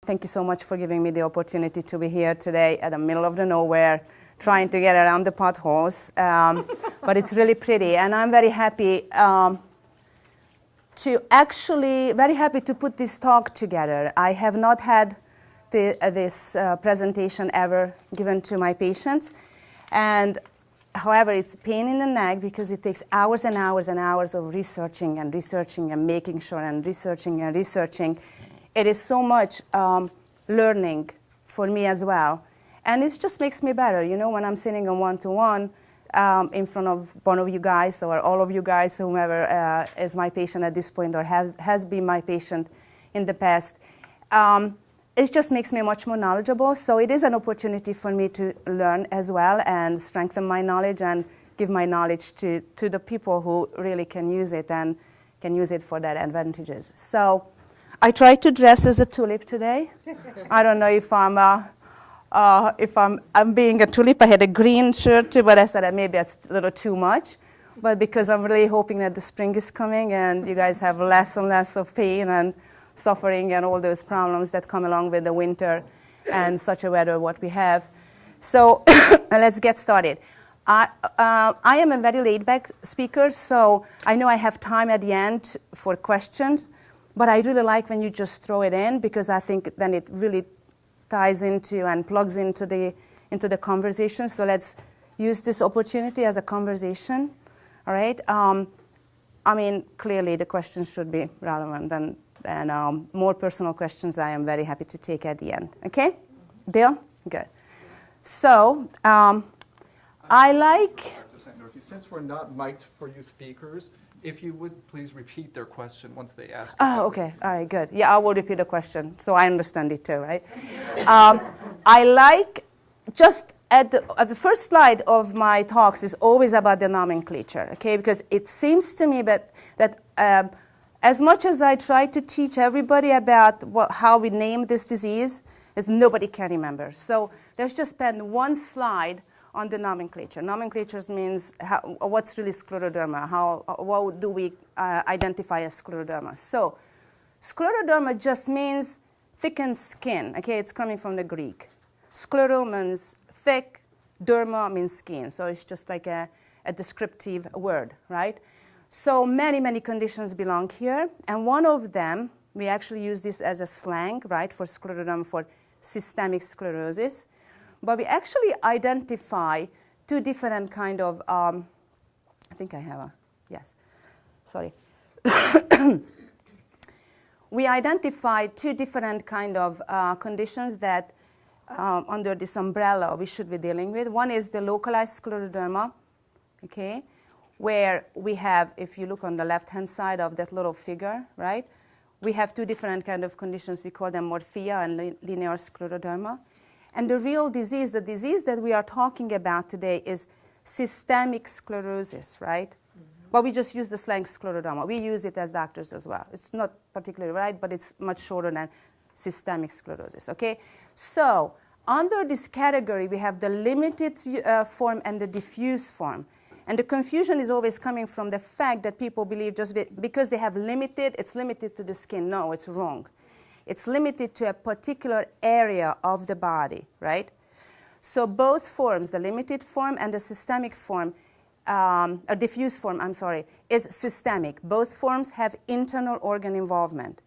Thank you so much for giving me the opportunity to be here today at the middle of the nowhere, trying to get around the potholes. But it's really pretty, and I'm very happy to put this talk together. I have not had this presentation ever given to my patients, and however, it's pain in the neck because it takes hours and hours and hours of researching and making sure and researching. It is so much learning for me as well. And it just makes me better, you know, when I'm sitting on one-to-one in front of one of you guys or all of you guys, whomever is my patient at this point or has been my patient in the past. It just makes me much more knowledgeable. So it is an opportunity for me to learn as well and strengthen my knowledge and give my knowledge to the people who really can use it and can use it for their advantages. So I tried to dress as a tulip today. I don't know if I'm being a tulip. I had a green shirt too, but I said that maybe that's a little too much. But because I'm really hoping that the spring is coming and you guys have less and less of pain and suffering and all those problems that come along with the winter and such a weather what we have. So let's get started. I am a very laid-back speaker, so I know I have time at the end for questions, but I really like when you just throw it in because I think then it really ties into and plugs into the conversation. So let's use this opportunity as a conversation, all right? I mean, clearly the questions should be relevant and more personal questions I am very happy to take at the end. Okay? Deal? Good. So I like... Dr. Sandorfi, since we're not mic'd for you speakers, if you would please repeat their question once they ask. Oh, okay. All right, good. Yeah, I will repeat the question so I understand it too, right? I like just at the first slide of my talks is always about the nomenclature, okay? Because it seems to me that as much as I try to teach everybody about how we name this disease, is nobody can remember. So let's just spend one slide on the nomenclature. Nomenclature means what's really scleroderma, what do we identify as scleroderma. So scleroderma just means thickened skin, okay? It's coming from the Greek. Sclero means thick, derma means skin. So it's just like a descriptive word, right? So many, many conditions belong here. And one of them, we actually use this as a slang, right, for scleroderma, for systemic sclerosis. But we actually identify two different kind of, I think I have yes, sorry. We identify two different kind of conditions that under this umbrella we should be dealing with. One is the localized scleroderma, okay, where we have, if you look on the left-hand side of that little figure, right, we have two different kind of conditions. We call them morphea and linear scleroderma. And the real disease, the disease that we are talking about today is systemic sclerosis, right? Mm-hmm. But we just use the slang scleroderma. We use it as doctors as well. It's not particularly right, but it's much shorter than systemic sclerosis, okay? So under this category, we have the limited form and the diffuse form. And the confusion is always coming from the fact that people believe just because they have limited, it's limited to the skin. No, it's wrong. It's limited to a particular area of the body, right? So both forms, the limited form and the systemic form, a diffuse form, is systemic. Both forms have internal organ involvement.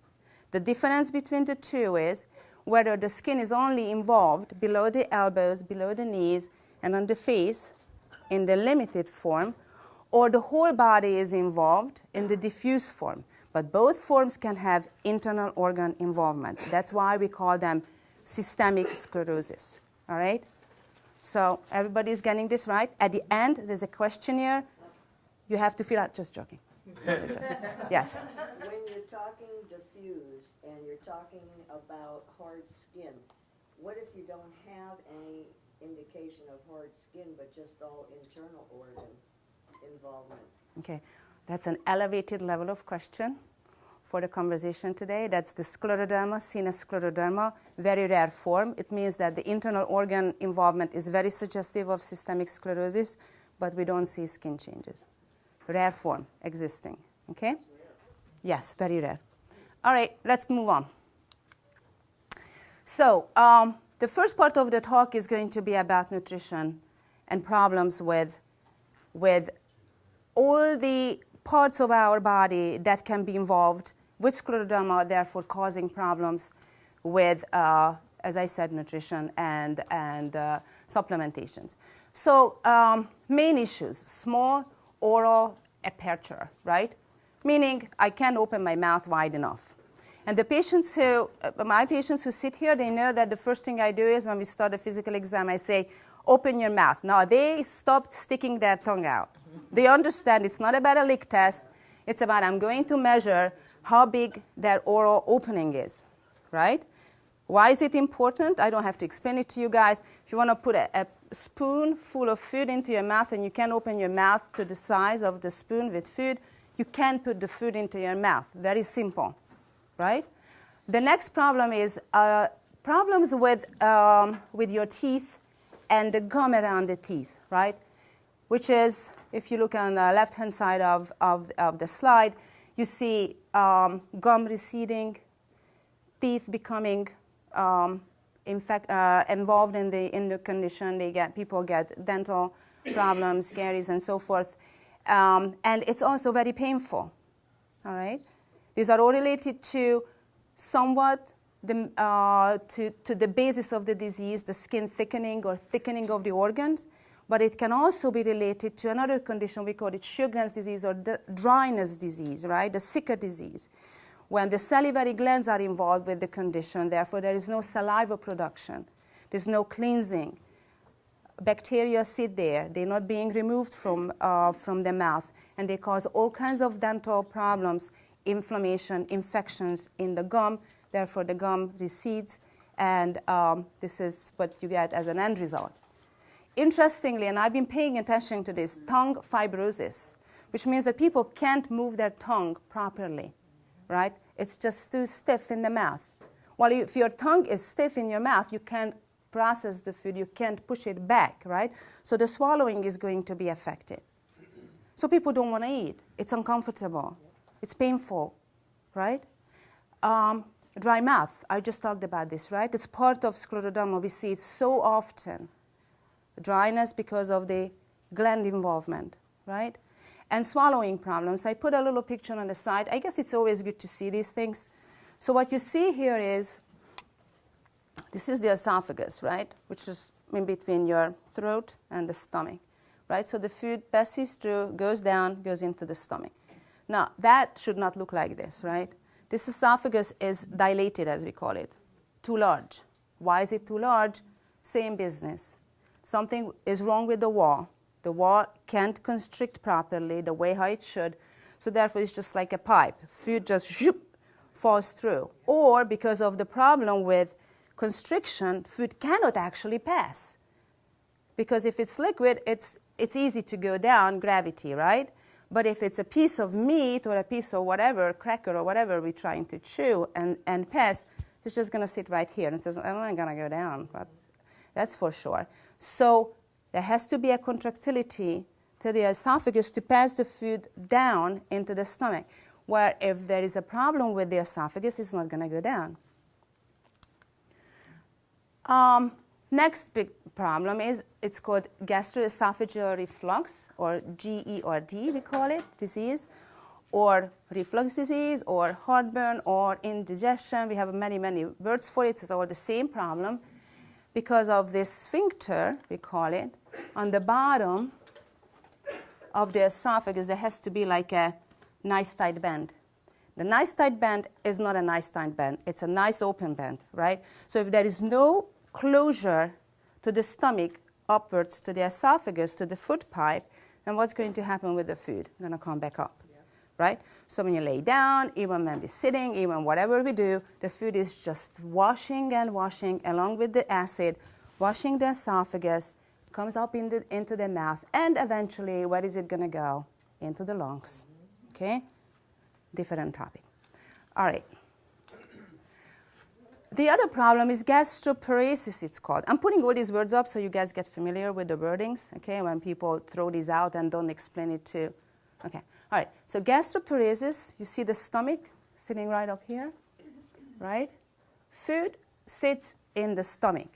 The difference between the two is whether the skin is only involved below the elbows, below the knees, and on the face in the limited form, or the whole body is involved in the diffuse form. But both forms can have internal organ involvement. That's why we call them systemic sclerosis, all right? So everybody's getting this right. At the end, there's a questionnaire. You have to fill out, just joking. Yes? When you're talking diffuse and you're talking about hard skin, what if you don't have any indication of hard skin, but just all internal organ involvement? Okay, that's an elevated level of question for the conversation today. That's the scleroderma, sinus scleroderma, very rare form. It means that the internal organ involvement is very suggestive of systemic sclerosis, but we don't see skin changes. Rare form existing, okay? Yes, very rare. All right, let's move on. So the first part of the talk is going to be about nutrition and problems with all the parts of our body that can be involved with scleroderma, therefore causing problems with, as I said, nutrition and supplementations. So main issues: small oral aperture, right? Meaning I can't open my mouth wide enough. And the patients my patients who sit here, they know that the first thing I do is when we start a physical exam, I say, open your mouth. Now they stopped sticking their tongue out. They understand it's not about a lick test. It's about I'm going to measure how big that oral opening is, right? Why is it important? I don't have to explain it to you guys. If you want to put a spoon full of food into your mouth and you can't open your mouth to the size of the spoon with food, you can't put the food into your mouth. Very simple, right? The next problem is problems with your teeth and the gum around the teeth, right? Which is, if you look on the left-hand side of the slide, you see gum receding, teeth becoming involved in the condition. People get dental problems, caries, and so forth. And it's also very painful, all right? These are all related to somewhat to the basis of the disease, the skin thickening or thickening of the organs, but it can also be related to another condition. We call it Sjogren's disease or dryness disease, right? The Sika disease, when the salivary glands are involved with the condition. Therefore, there is no saliva production. There's no cleansing. Bacteria sit there. They're not being removed from the mouth, and they cause all kinds of dental problems, inflammation, infections in the gum. Therefore, the gum recedes, and this is what you get as an end result. Interestingly, and I've been paying attention to this, tongue fibrosis, which means that people can't move their tongue properly, right? It's just too stiff in the mouth. Well, if your tongue is stiff in your mouth, you can't process the food, you can't push it back, right? So the swallowing is going to be affected. So people don't want to eat. It's uncomfortable. It's painful, right? Dry mouth, I just talked about this, right? It's part of scleroderma. We see it so often. Dryness because of the gland involvement, right? And swallowing problems. I put a little picture on the side. I guess it's always good to see these things. So what you see here is, this is the esophagus, right? Which is in between your throat and the stomach, right? So the food passes through, goes down, goes into the stomach. Now, that should not look like this, right? This esophagus is dilated, as we call it, too large. Why is it too large? Same business. Something is wrong with the wall. The wall can't constrict properly the way how it should, so therefore it's just like a pipe. Food just falls through. Or because of the problem with constriction, food cannot actually pass. Because if it's liquid, it's easy to go down, gravity, right? But if it's a piece of meat or a piece of whatever, cracker or whatever we're trying to chew and pass, it's just going to sit right here and says, I'm not going to go down, but that's for sure. So there has to be a contractility to the esophagus to pass the food down into the stomach, where if there is a problem with the esophagus, it's not going to go down. Next big problem is, it's called gastroesophageal reflux, or GERD we call it, disease, or reflux disease, or heartburn, or indigestion. We have many, many words for it. It's all the same problem. Because of this sphincter, we call it, on the bottom of the esophagus, there has to be like a nice tight band. The nice tight band is not a nice tight band. It's a nice open band, right? So if there is no closure to the stomach upwards to the esophagus, to the food pipe, then what's going to happen with the food? It's going to come back up, right? So when you lay down, even when we're sitting, even whatever we do, the food is just washing and washing along with the acid, washing the esophagus, comes up into the mouth, and eventually, where is it going to go? Into the lungs, okay? Different topic. All right. The other problem is gastroparesis, it's called. I'm putting all these words up so you guys get familiar with the wordings, okay, when people throw these out and don't explain it to, okay. All right, so gastroparesis, you see the stomach sitting right up here, right? Food sits in the stomach.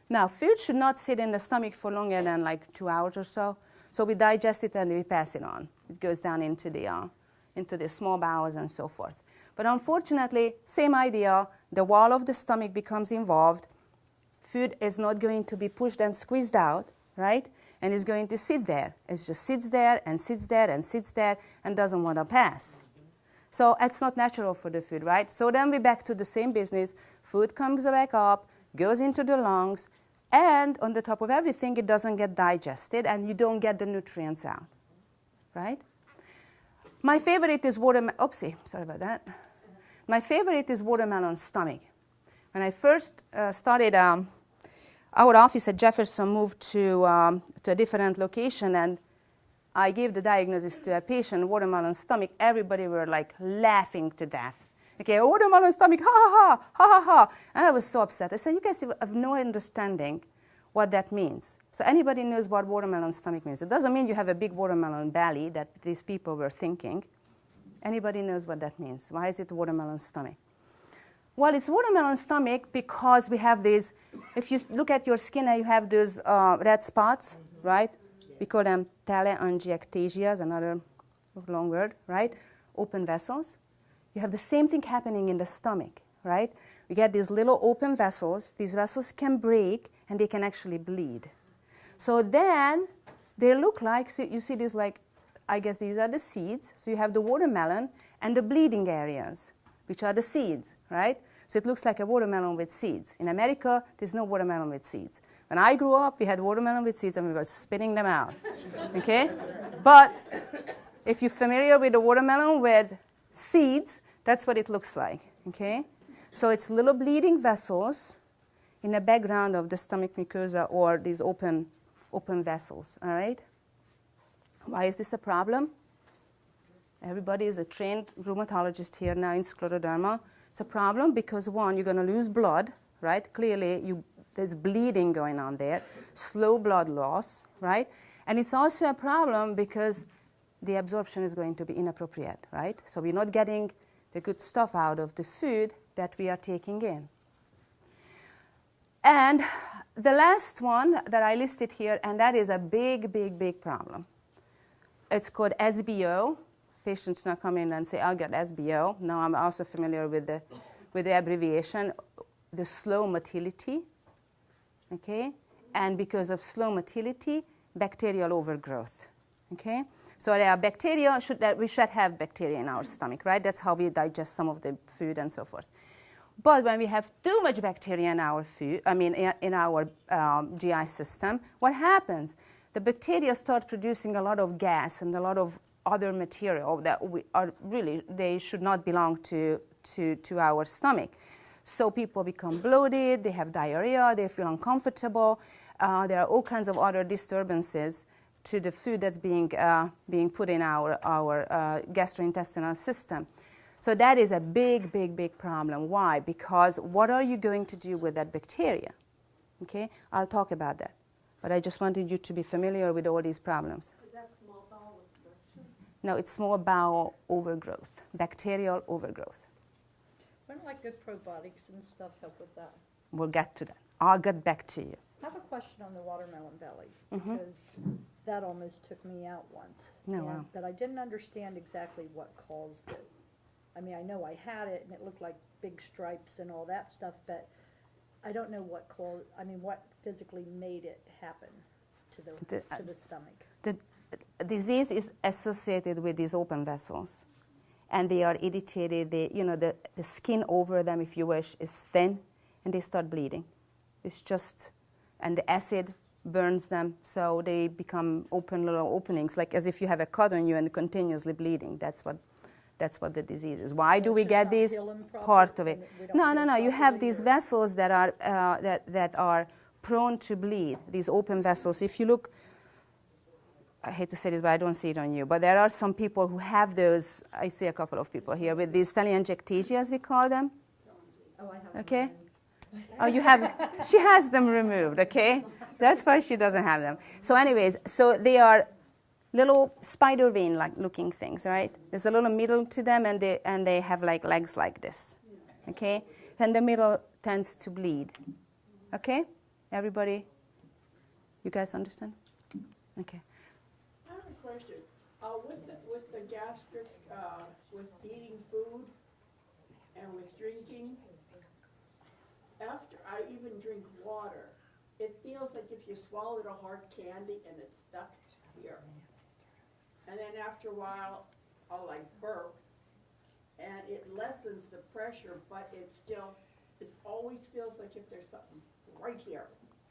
Now, food should not sit in the stomach for longer than like 2 hours or so. So we digest it and we pass it on. It goes down into the small bowels and so forth. But unfortunately, same idea, the wall of the stomach becomes involved. Food is not going to be pushed and squeezed out, right? And it's going to sit there. It just sits there and sits there and sits there and doesn't want to pass. So it's not natural for the food, right? So then we're back to the same business. Food comes back up, goes into the lungs, and on the top of everything, it doesn't get digested, and you don't get the nutrients out, right? My favorite is watermelon. Oopsie, sorry about that. My favorite is watermelon stomach. When I first started, our office at Jefferson moved to a different location, and I gave the diagnosis to a patient, watermelon stomach. Everybody were like laughing to death. Okay, watermelon stomach, ha ha ha, ha ha ha. And I was so upset. I said, you guys have no understanding what that means. So anybody knows what watermelon stomach means. It doesn't mean you have a big watermelon belly that these people were thinking. Anybody knows what that means? Why is it watermelon stomach? Well, it's watermelon stomach because we have these, if you look at your skin, you have those red spots, right? We call them telangiectasias, another long word, right? Open vessels. You have the same thing happening in the stomach, right? We get these little open vessels. These vessels can break, and they can actually bleed. So then they look like, so you see these like, I guess these are the seeds. So you have the watermelon and the bleeding areas, which are the seeds, right? So it looks like a watermelon with seeds. In America, there's no watermelon with seeds. When I grew up, we had watermelon with seeds, and we were spitting them out, okay? But if you're familiar with the watermelon with seeds, that's what it looks like, okay? So it's little bleeding vessels in the background of the stomach mucosa or these open vessels, all right? Why is this a problem? Everybody is a trained rheumatologist here now in Scleroderma. It's a problem because, one, you're going to lose blood, right? Clearly, there's bleeding going on there, slow blood loss, right? And it's also a problem because the absorption is going to be inappropriate, right? So we're not getting the good stuff out of the food that we are taking in. And the last one that I listed here, and that is a big, big, big problem. It's called SBO. Patients now come in and say, I'll get SBO. Now I'm also familiar with the abbreviation, the slow motility, okay? And because of slow motility, bacterial overgrowth, okay? So there are bacteria, we should have bacteria in our stomach, right? That's how we digest some of the food and so forth. But when we have too much bacteria in our food, in our GI system, what happens? The bacteria start producing a lot of gas and a lot of other material that they should not belong to our stomach. So people become bloated, they have diarrhea, they feel uncomfortable. There are all kinds of other disturbances to the food that's being put in our gastrointestinal system. So that is a big, big, big problem. Why? Because what are you going to do with that bacteria? Okay, I'll talk about that. But I just wanted you to be familiar with all these problems. Is that small bowel obstruction? No, it's small bowel overgrowth, bacterial overgrowth. Wouldn't like good probiotics and stuff help with that? We'll get to that. I'll get back to you. I have a question on the watermelon belly, because that almost took me out once. Oh, wow. But I didn't understand exactly what caused it. I mean, I know I had it, and it looked like big stripes and all that stuff, but I don't know what what physically made it happen to the stomach. The disease is associated with these open vessels, and they are irritated. The skin over them, if you wish, is thin, and they start bleeding. It's just, and the acid burns them, so they become open little openings, like as if you have a cut on you and continuously bleeding. That's what the disease is. Why do we get this? Part of it. No. You have these vessels that are that are prone to bleed. These open vessels. If you look, I hate to say this, but I don't see it on you. But there are some people who have those. I see a couple of people here with these telangiectasias, we call them. Oh, I have. Okay. Oh, you have. She has them removed. Okay. That's why she doesn't have them. So, anyways, so they are little spider vein-like looking things, right? There's a little middle to them, and they have like legs like this, okay? Then the middle tends to bleed, Okay? Everybody? You guys understand? Okay. I have a question. With the gastric, with eating food and with drinking, after I even drink water, it feels like if you swallowed a hard candy and it's stuck here. And then after a while, I'll like burp, and it lessens the pressure, but it always feels like if there's something right here.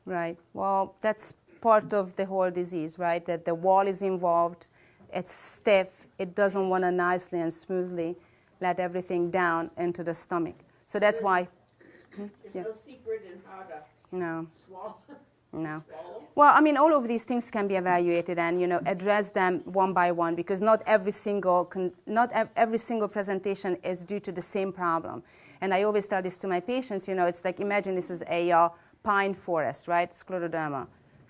Right. Well, that's part of the whole disease, right? That the wall is involved, it's stiff, it doesn't want to nicely and smoothly let everything down into the stomach. So that's why. There's no secret in how to No. swallow. No. Swallow. Well, I mean, all of these things can be evaluated and, address them one by one, because not every single presentation is due to the same problem. And I always tell this to my patients, it's like, imagine this is a pine forest, right? Scleroderma.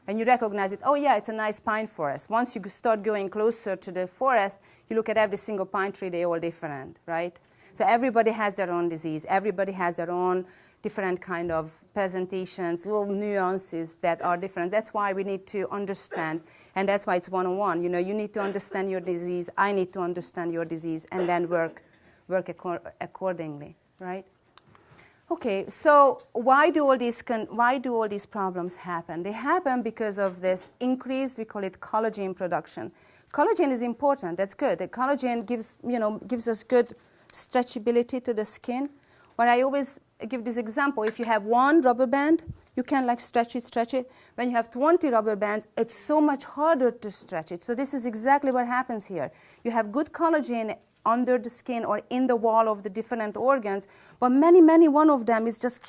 And you recognize it, oh yeah, it's a nice pine forest. Once you start going closer to the forest, you look at every single pine tree, they're all different, right? So everybody has their own disease. Everybody has their own different kind of presentations, little nuances that are different. That's why we need to understand, and that's why it's one-on-one. You need to understand your disease, I need to understand your disease, and then work accordingly, right? Okay, so why do all these problems happen? They happen because of this increased, we call it collagen production. Collagen is important, that's good. The collagen gives us good stretchability to the skin. But I always give this example. If you have one rubber band, you can stretch it. When you have 20 rubber bands, it's so much harder to stretch it. So this is exactly what happens here. You have good collagen under the skin or in the wall of the different organs, but many one of them is just,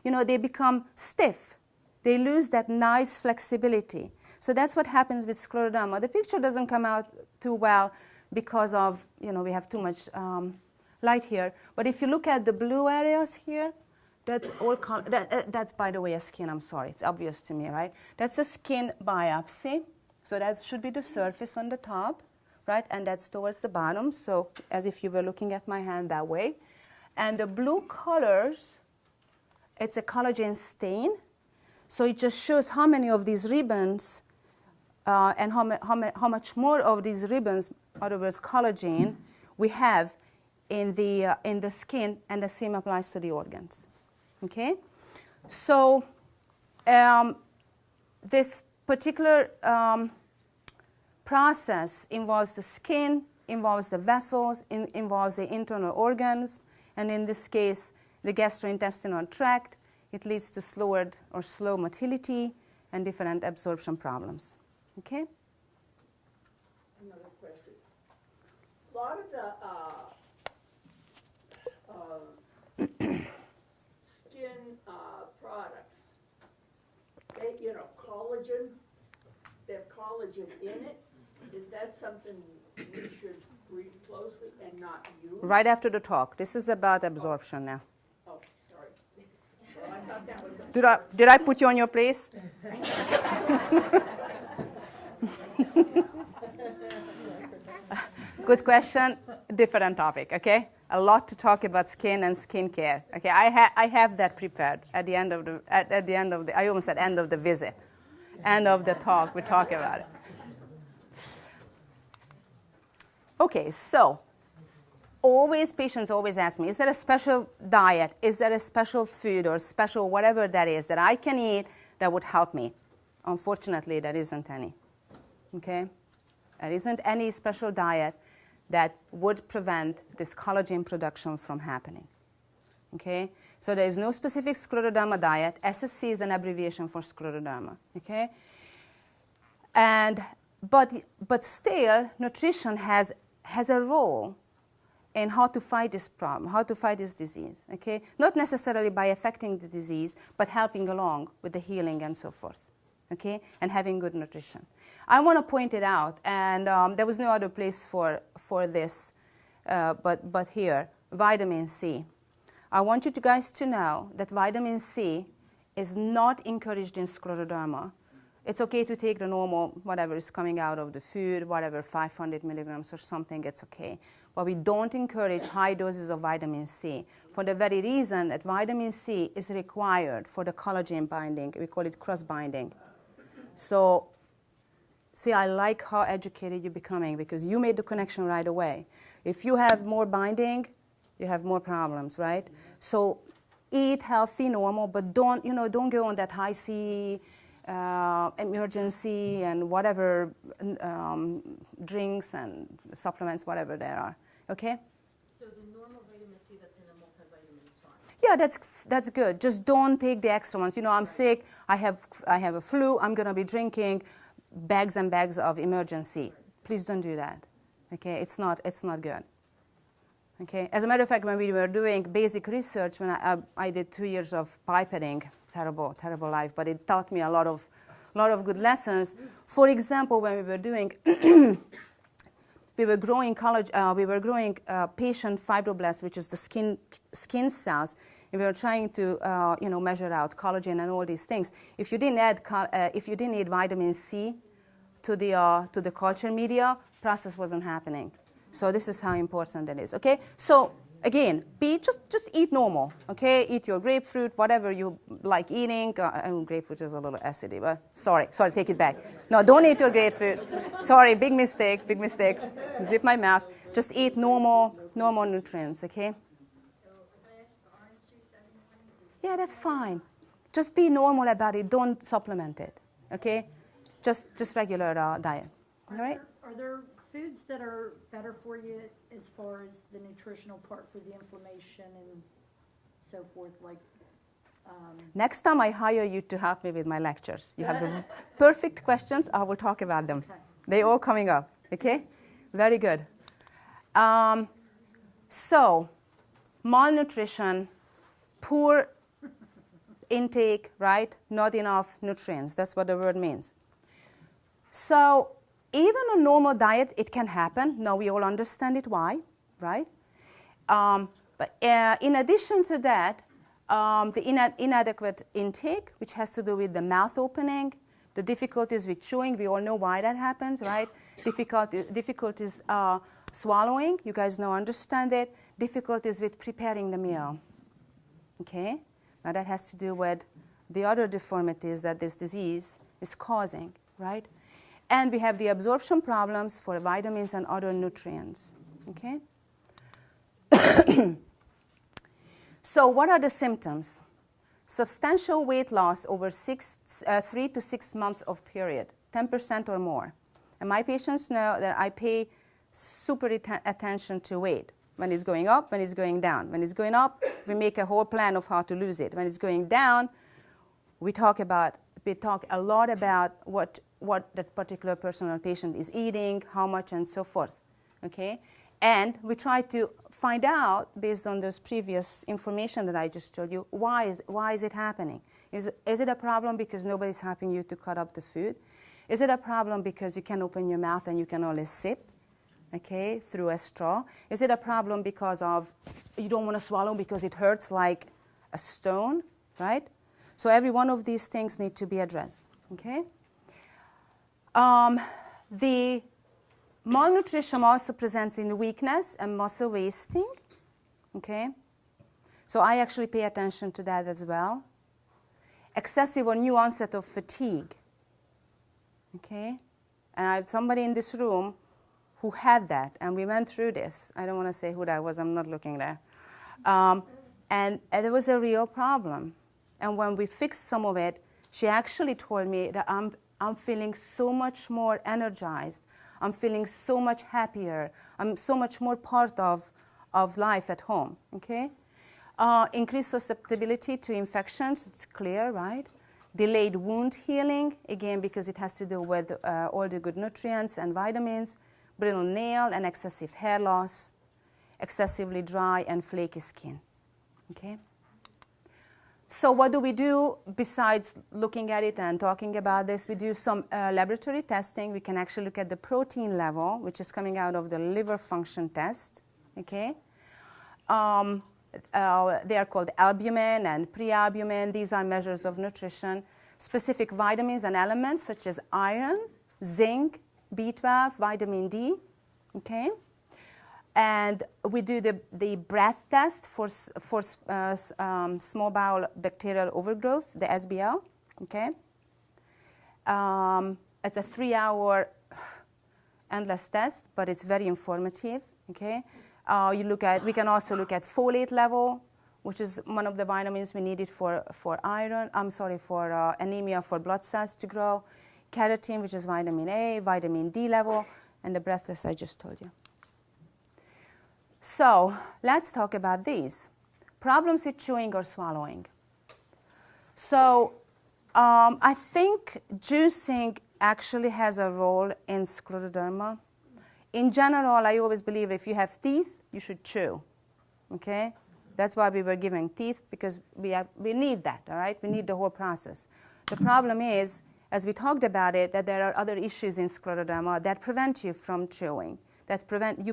they become stiff. They lose that nice flexibility. So that's what happens with scleroderma. The picture doesn't come out too well because of, we have too much light here. But if you look at the blue areas here, that's all that's, by the way, a skin. I'm sorry. It's obvious to me, right? That's a skin biopsy. So that should be the surface on the top, right? And that's towards the bottom. So as if you were looking at my hand that way. And the blue colors, it's a collagen stain. So it just shows how many of these ribbons and how much more of these ribbons, in other words, collagen, we have in the skin, and the same applies to the organs. Okay, so this particular process involves the skin, involves the vessels, involves the internal organs, and in this case, the gastrointestinal tract. It leads to slow motility and different absorption problems. Okay. Another question. A lot of the skin products, collagen, they have collagen in it. Is that something we should read closely and not use? Right after the talk. This is about absorption now. Oh, sorry. Well, I thought that was Did I put you on your place? Good question. Different topic. Okay. A lot to talk about skin and skincare. Okay. I have that prepared at the end of the I almost said end of the visit, end of the talk. We talk about it. Okay. So, patients always ask me, is there a special diet? Is there a special food or special whatever that is that I can eat that would help me? Unfortunately, there isn't any. Okay? There isn't any special diet that would prevent this collagen production from happening. Okay? So there is no specific scleroderma diet. SSC is an abbreviation for scleroderma. Okay? But still, nutrition has a role in how to fight this problem, how to fight this disease. Okay? Not necessarily by affecting the disease, but helping along with the healing and so forth. Okay? And having good nutrition. I want to point it out, and there was no other place for this, but here, vitamin C. I want you guys to know that vitamin C is not encouraged in scleroderma. It's okay to take the normal, whatever is coming out of the food, whatever, 500 milligrams or something, it's okay. but we don't encourage high doses of vitamin C for the very reason that vitamin C is required for the collagen binding. We call it cross-binding. So, see, I like how educated you're becoming because you made the connection right away. If you have more binding, you have more problems, right? So eat healthy, normal, but don't go on that high C emergency and whatever drinks and supplements, whatever there are. Okay? So the normal vitamin C that's in a multivitamin is fine. Yeah, that's good. Just don't take the extra ones. I'm sick. I have a flu. I'm gonna be drinking bags and bags of emergency. Please don't do that. Okay? It's not good. Okay. As a matter of fact, when we were doing basic research, when I did 2 years of pipetting, terrible life, but it taught me a lot of good lessons. For example, when we were doing, we were growing patient fibroblasts, which is the skin cells, and we were trying to measure out collagen and all these things. If you didn't add vitamin C to the culture media, process wasn't happening. So this is how important it is, okay? So again, just eat normal, okay? Eat your grapefruit, whatever you like eating. Grapefruit is a little acidy, but sorry, take it back. No, don't eat your grapefruit. Sorry, big mistake. Zip my mouth. Just eat normal nutrients, okay? So if I ask for orange juice every morning? Yeah, that's fine. Just be normal about it. Don't supplement it, okay? Just regular diet, all right? Are there foods that are better for you as far as the nutritional part for the inflammation and so forth, like? Next time I hire you to help me with my lectures, you have the perfect questions, I will talk about them. Okay. They're all coming up, okay? Very good. So, malnutrition, poor intake, right? Not enough nutrients, that's what the word means. So, even on normal diet, it can happen. Now we all understand it why, right? But in addition to that, the inadequate intake, which has to do with the mouth opening, the difficulties with chewing, we all know why that happens, right? Difficulties swallowing, you guys now understand it. Difficulties with preparing the meal, okay? Now that has to do with the other deformities that this disease is causing, right? And we have the absorption problems for vitamins and other nutrients, okay? So what are the symptoms? Substantial weight loss over 3 to 6 months of period, 10% or more. And my patients know that I pay super attention to weight. When it's going up, when it's going down. When it's going up, we make a whole plan of how to lose it. When it's going down, we talk a lot about what that particular person or patient is eating, how much, and so forth, okay? And we try to find out, based on this previous information that I just told you, why is it happening? Is it a problem because nobody's helping you to cut up the food? Is it a problem because you can open your mouth and you can only sip, okay, through a straw? Is it a problem because of you don't want to swallow because it hurts like a stone, right? So every one of these things need to be addressed, okay? The malnutrition also presents in weakness and muscle wasting, okay? So I actually pay attention to that as well. Excessive or new onset of fatigue, okay? And I have somebody in this room who had that, and we went through this. I don't want to say who that was. I'm not looking there. And it was a real problem. And when we fixed some of it, she actually told me that I'm feeling so much more energized. I'm feeling so much happier. I'm so much more part of life at home, okay? Increased susceptibility to infections, it's clear, right? Delayed wound healing, again, because it has to do with all the good nutrients and vitamins. Brittle nail and excessive hair loss. Excessively dry and flaky skin, okay? So what do we do besides looking at it and talking about this? We do some laboratory testing. We can actually look at the protein level, which is coming out of the liver function test, okay? They are called albumin and prealbumin. These are measures of nutrition. Specific vitamins and elements such as iron, zinc, B12, vitamin D, okay? And we do the breath test for small bowel bacterial overgrowth, the SBL, okay? It's a 3-hour endless test, but it's very informative, okay? We can also look at folate level, which is one of the vitamins we needed for anemia, for blood cells to grow, keratin, which is vitamin A, vitamin D level, and the breath test I just told you. So let's talk about these. Problems with chewing or swallowing. So I think juicing actually has a role in scleroderma. In general, I always believe if you have teeth, you should chew, okay? That's why we were giving teeth, because we need that, all right? We need the whole process. The problem is, as we talked about it, that there are other issues in scleroderma that prevent you from chewing, that prevent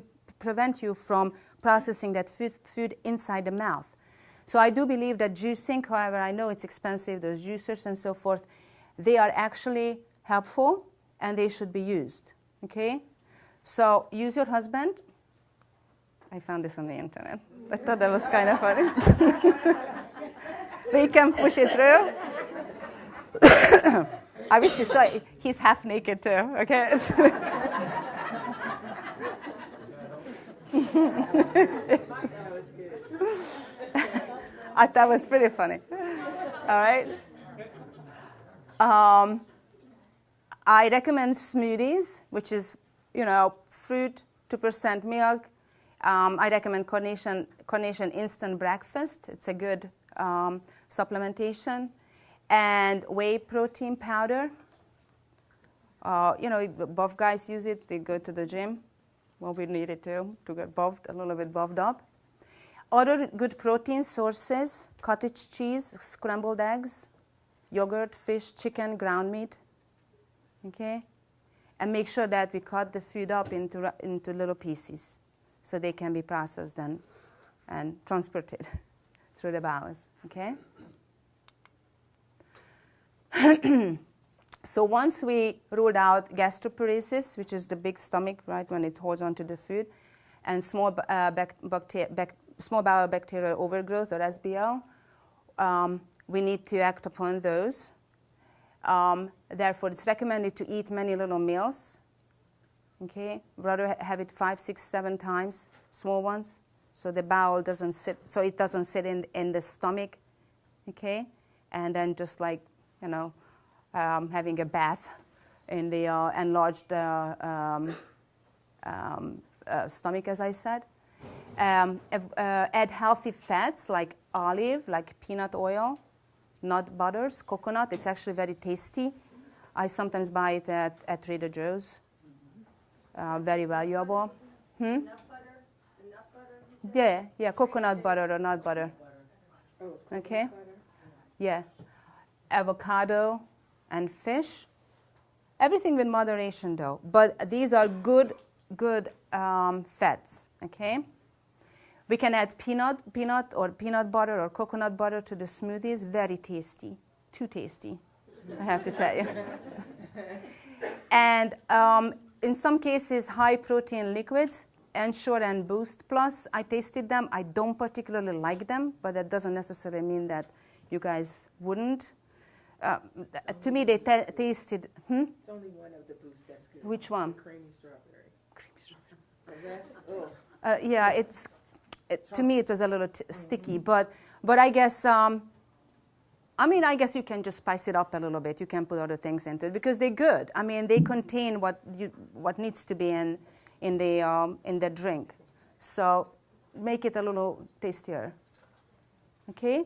you from processing that food inside the mouth. So I do believe that juicing, however, I know it's expensive, those juicers and so forth, they are actually helpful and they should be used, okay? So use your husband. I found this on the internet. I thought that was kind of funny. They can push it through. I wish you saw it. He's half naked too, okay? I thought it was pretty funny. All right. I recommend smoothies, which is, fruit, 2% milk. I recommend Carnation Instant Breakfast. It's a good supplementation. And whey protein powder. Buff guys use it. They go to the gym. Well, we need it too, to get buffed, a little bit buffed up. Other good protein sources: cottage cheese, scrambled eggs, yogurt, fish, chicken, ground meat. Okay? And make sure that we cut the food up into little pieces so they can be processed and transported through the bowels. Okay? So once we ruled out gastroparesis, which is the big stomach, right, when it holds onto the food, and small bowel bacterial overgrowth, or SBL, we need to act upon those. Therefore, it's recommended to eat many little meals. Okay, rather have it 5, 6, 7 times, small ones, so the bowel doesn't sit, so it doesn't sit in the stomach. Okay, and then just like having a bath in the enlarged stomach, as I said. Add healthy fats like olive, like peanut oil, nut butters, coconut. It's actually very tasty. I sometimes buy it at Trader Joe's. Very valuable. Nut butter? The nut butter? Yeah, coconut butter or nut butter. Oh, it's coconut Okay. butter? Yeah. Avocado and fish. Everything with moderation, though. But these are good fats. Okay. We can add peanut or peanut butter or coconut butter to the smoothies. Very tasty. Too tasty, I have to tell you. And in some cases, high protein liquids, Ensure and Boost Plus. I tasted them. I don't particularly like them, but that doesn't necessarily mean that you guys wouldn't. To me, they tasted. It's only one of the Boost that's good. Which one? The creamy strawberry. The rest, Yeah, to me it was a little sticky, but I guess I guess you can just spice it up a little bit. You can put other things into it because they're good. I mean, they contain what needs to be in the drink, so make it a little tastier. Okay.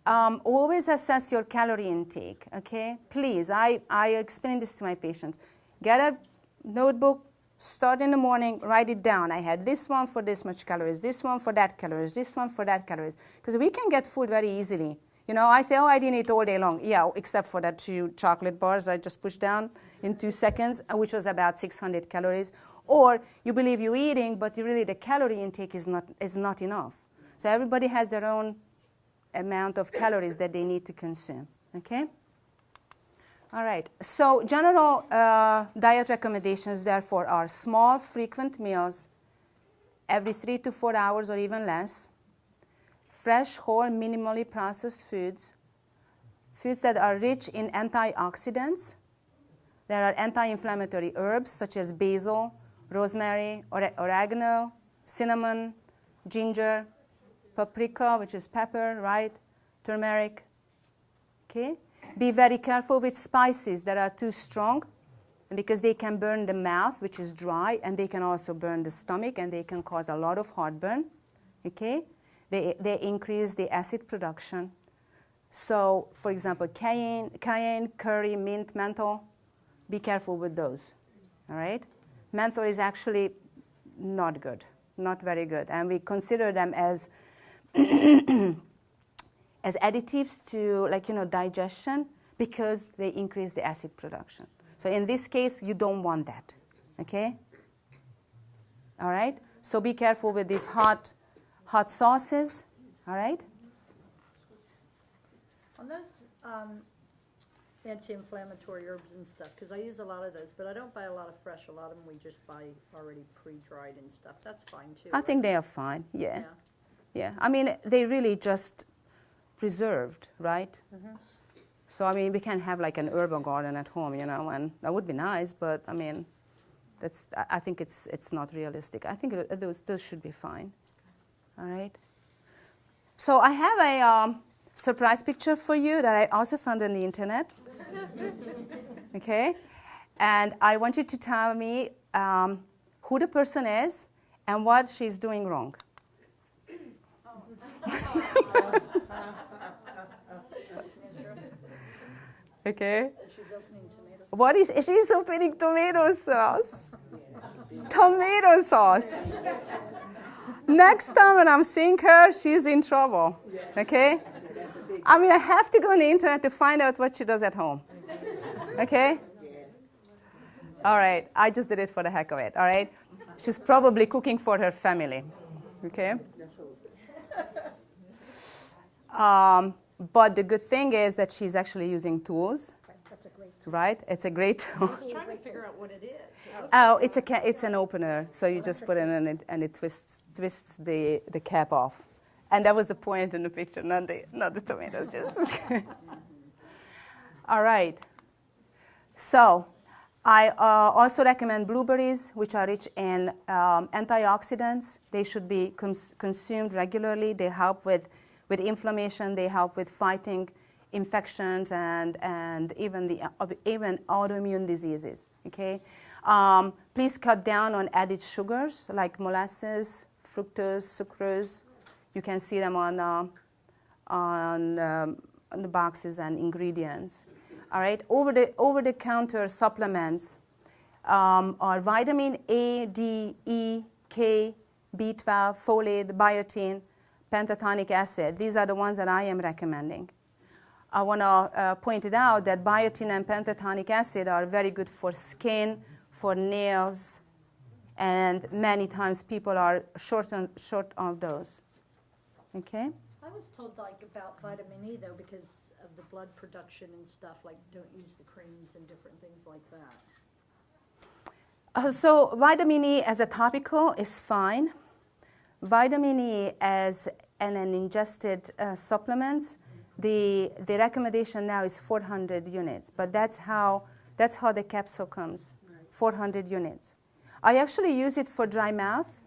Always assess your calorie intake. Okay, please. I explain this to my patients. Get a notebook. Start in the morning, write it down. I had this one for this much calories, this one for that calories, this one for that calories. Because we can get food very easily. I say, I didn't eat all day long. Yeah, except for that 2 chocolate bars I just pushed down in 2 seconds, which was about 600 calories. Or you believe you're eating, but really the calorie intake is not enough. So everybody has their own amount of calories that they need to consume. Okay? All right, so general diet recommendations, therefore, are small, frequent meals, every 3 to 4 hours or even less. Fresh, whole, minimally processed foods, foods that are rich in antioxidants. There are anti-inflammatory herbs such as basil, rosemary, oregano, cinnamon, ginger, paprika, which is pepper, right? Turmeric. Okay? Be very careful with spices that are too strong because they can burn the mouth, which is dry, and they can also burn the stomach, and they can cause a lot of heartburn. Okay? They increase the acid production. So, for example, cayenne, curry, mint, menthol, be careful with those. All right? Menthol is actually not good, not very good, and we consider them as as additives to, like, digestion because they increase the acid production. So in this case, you don't want that, okay? All right? So be careful with these hot sauces, all right? On those anti-inflammatory herbs and stuff, because I use a lot of those, but I don't buy a lot of fresh. A lot of them we just buy already pre-dried and stuff. That's fine too. I think right? they are fine, yeah. Yeah, I mean, they really just preserved, right? Mm-hmm. So, I mean, we can have like an herbal garden at home, and that would be nice, but I mean, I think it's not realistic. I think those should be fine, all right? So I have a surprise picture for you that I also found on the internet, okay? And I want you to tell me who the person is and what she's doing wrong. Okay. She's opening tomatoes. What is she's opening tomato sauce? Tomato sauce. Next time when I'm seeing her, she's in trouble. Okay? I mean, I have to go on the internet to find out what she does at home. Okay? All right. I just did it for the heck of it. All right? She's probably cooking for her family. Okay? But the good thing is that she's actually using tools. That's a great tool. Right? It's a great tool. I was trying to figure out what it is. Oh, it's an opener. So you just put it in and it twists the cap off. And that was the point in the picture, not the tomatoes. Just. All right. So I also recommend blueberries, which are rich in antioxidants. They should be consumed regularly. They help with inflammation. They help with fighting infections and even autoimmune diseases. Okay. Please cut down on added sugars like molasses, fructose, sucrose. You can see them on the boxes and ingredients. All right. Over-the-counter supplements are vitamin A, D, E, K, B12, folate, biotin, pentatonic acid. These are the ones that I am recommending. I want to point it out that biotin and pentatonic acid are very good for skin, for nails, and many times people are short of those. Okay? I was told about vitamin E though because of the blood production and stuff, like don't use the creams and different things like that. So vitamin E as a topical is fine. Vitamin E as an ingested supplements, the recommendation now is 400 units, but that's how the capsule comes, 400 units. I actually use it for dry mouth.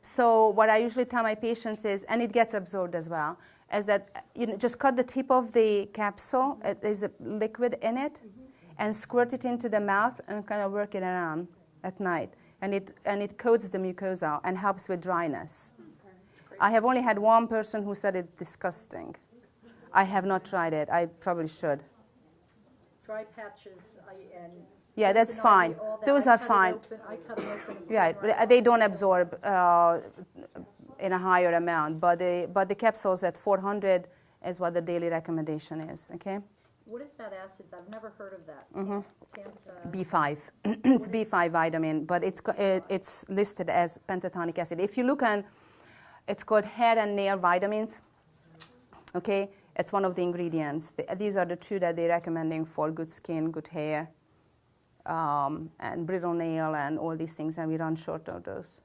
So what I usually tell my patients is, and it gets absorbed as well, is that just cut the tip of the capsule, there's a liquid in it, and squirt it into the mouth and kind of work it around at night. And it coats the mucosa and helps with dryness. I have only had one person who said it's disgusting. I have not tried it. I probably should. Dry patches and yeah, that's fine. Those are fine. I cut them open. Yeah, but they don't absorb in a higher amount, but the capsules at 400 is what the daily recommendation is. Okay. What is that acid? I've never heard of that. Mm-hmm. B5. It's B5 vitamin, but it's listed as pentatonic acid. If you look on, it's called hair and nail vitamins. Okay, it's one of the ingredients. These are the two that they're recommending for good skin, good hair, and brittle nail, and all these things, and we run short of those.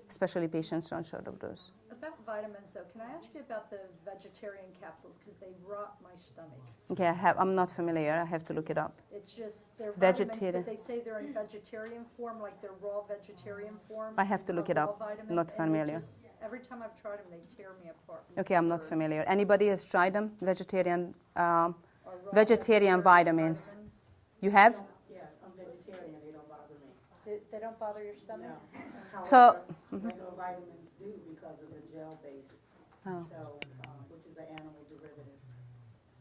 especially patients on short of dose. About vitamins, though, can I ask you about the vegetarian capsules? Because they rot my stomach. Okay, I'm not familiar. I have to look it up. It's just, they're Vegetarian. vitamins, but they say they're in vegetarian form, like they're raw vegetarian form. I have to look or it raw up. vitamins, Not and familiar. every time I've tried them, they tear me apart. Okay, I'm not familiar. Anybody has tried them? Vegetarian Or raw vegetarian vitamins. You have? Yeah, I'm vegetarian, they don't bother me. They don't bother your stomach? So- Regular vitamins do because of the gel base, Oh. so, which is an animal derivative.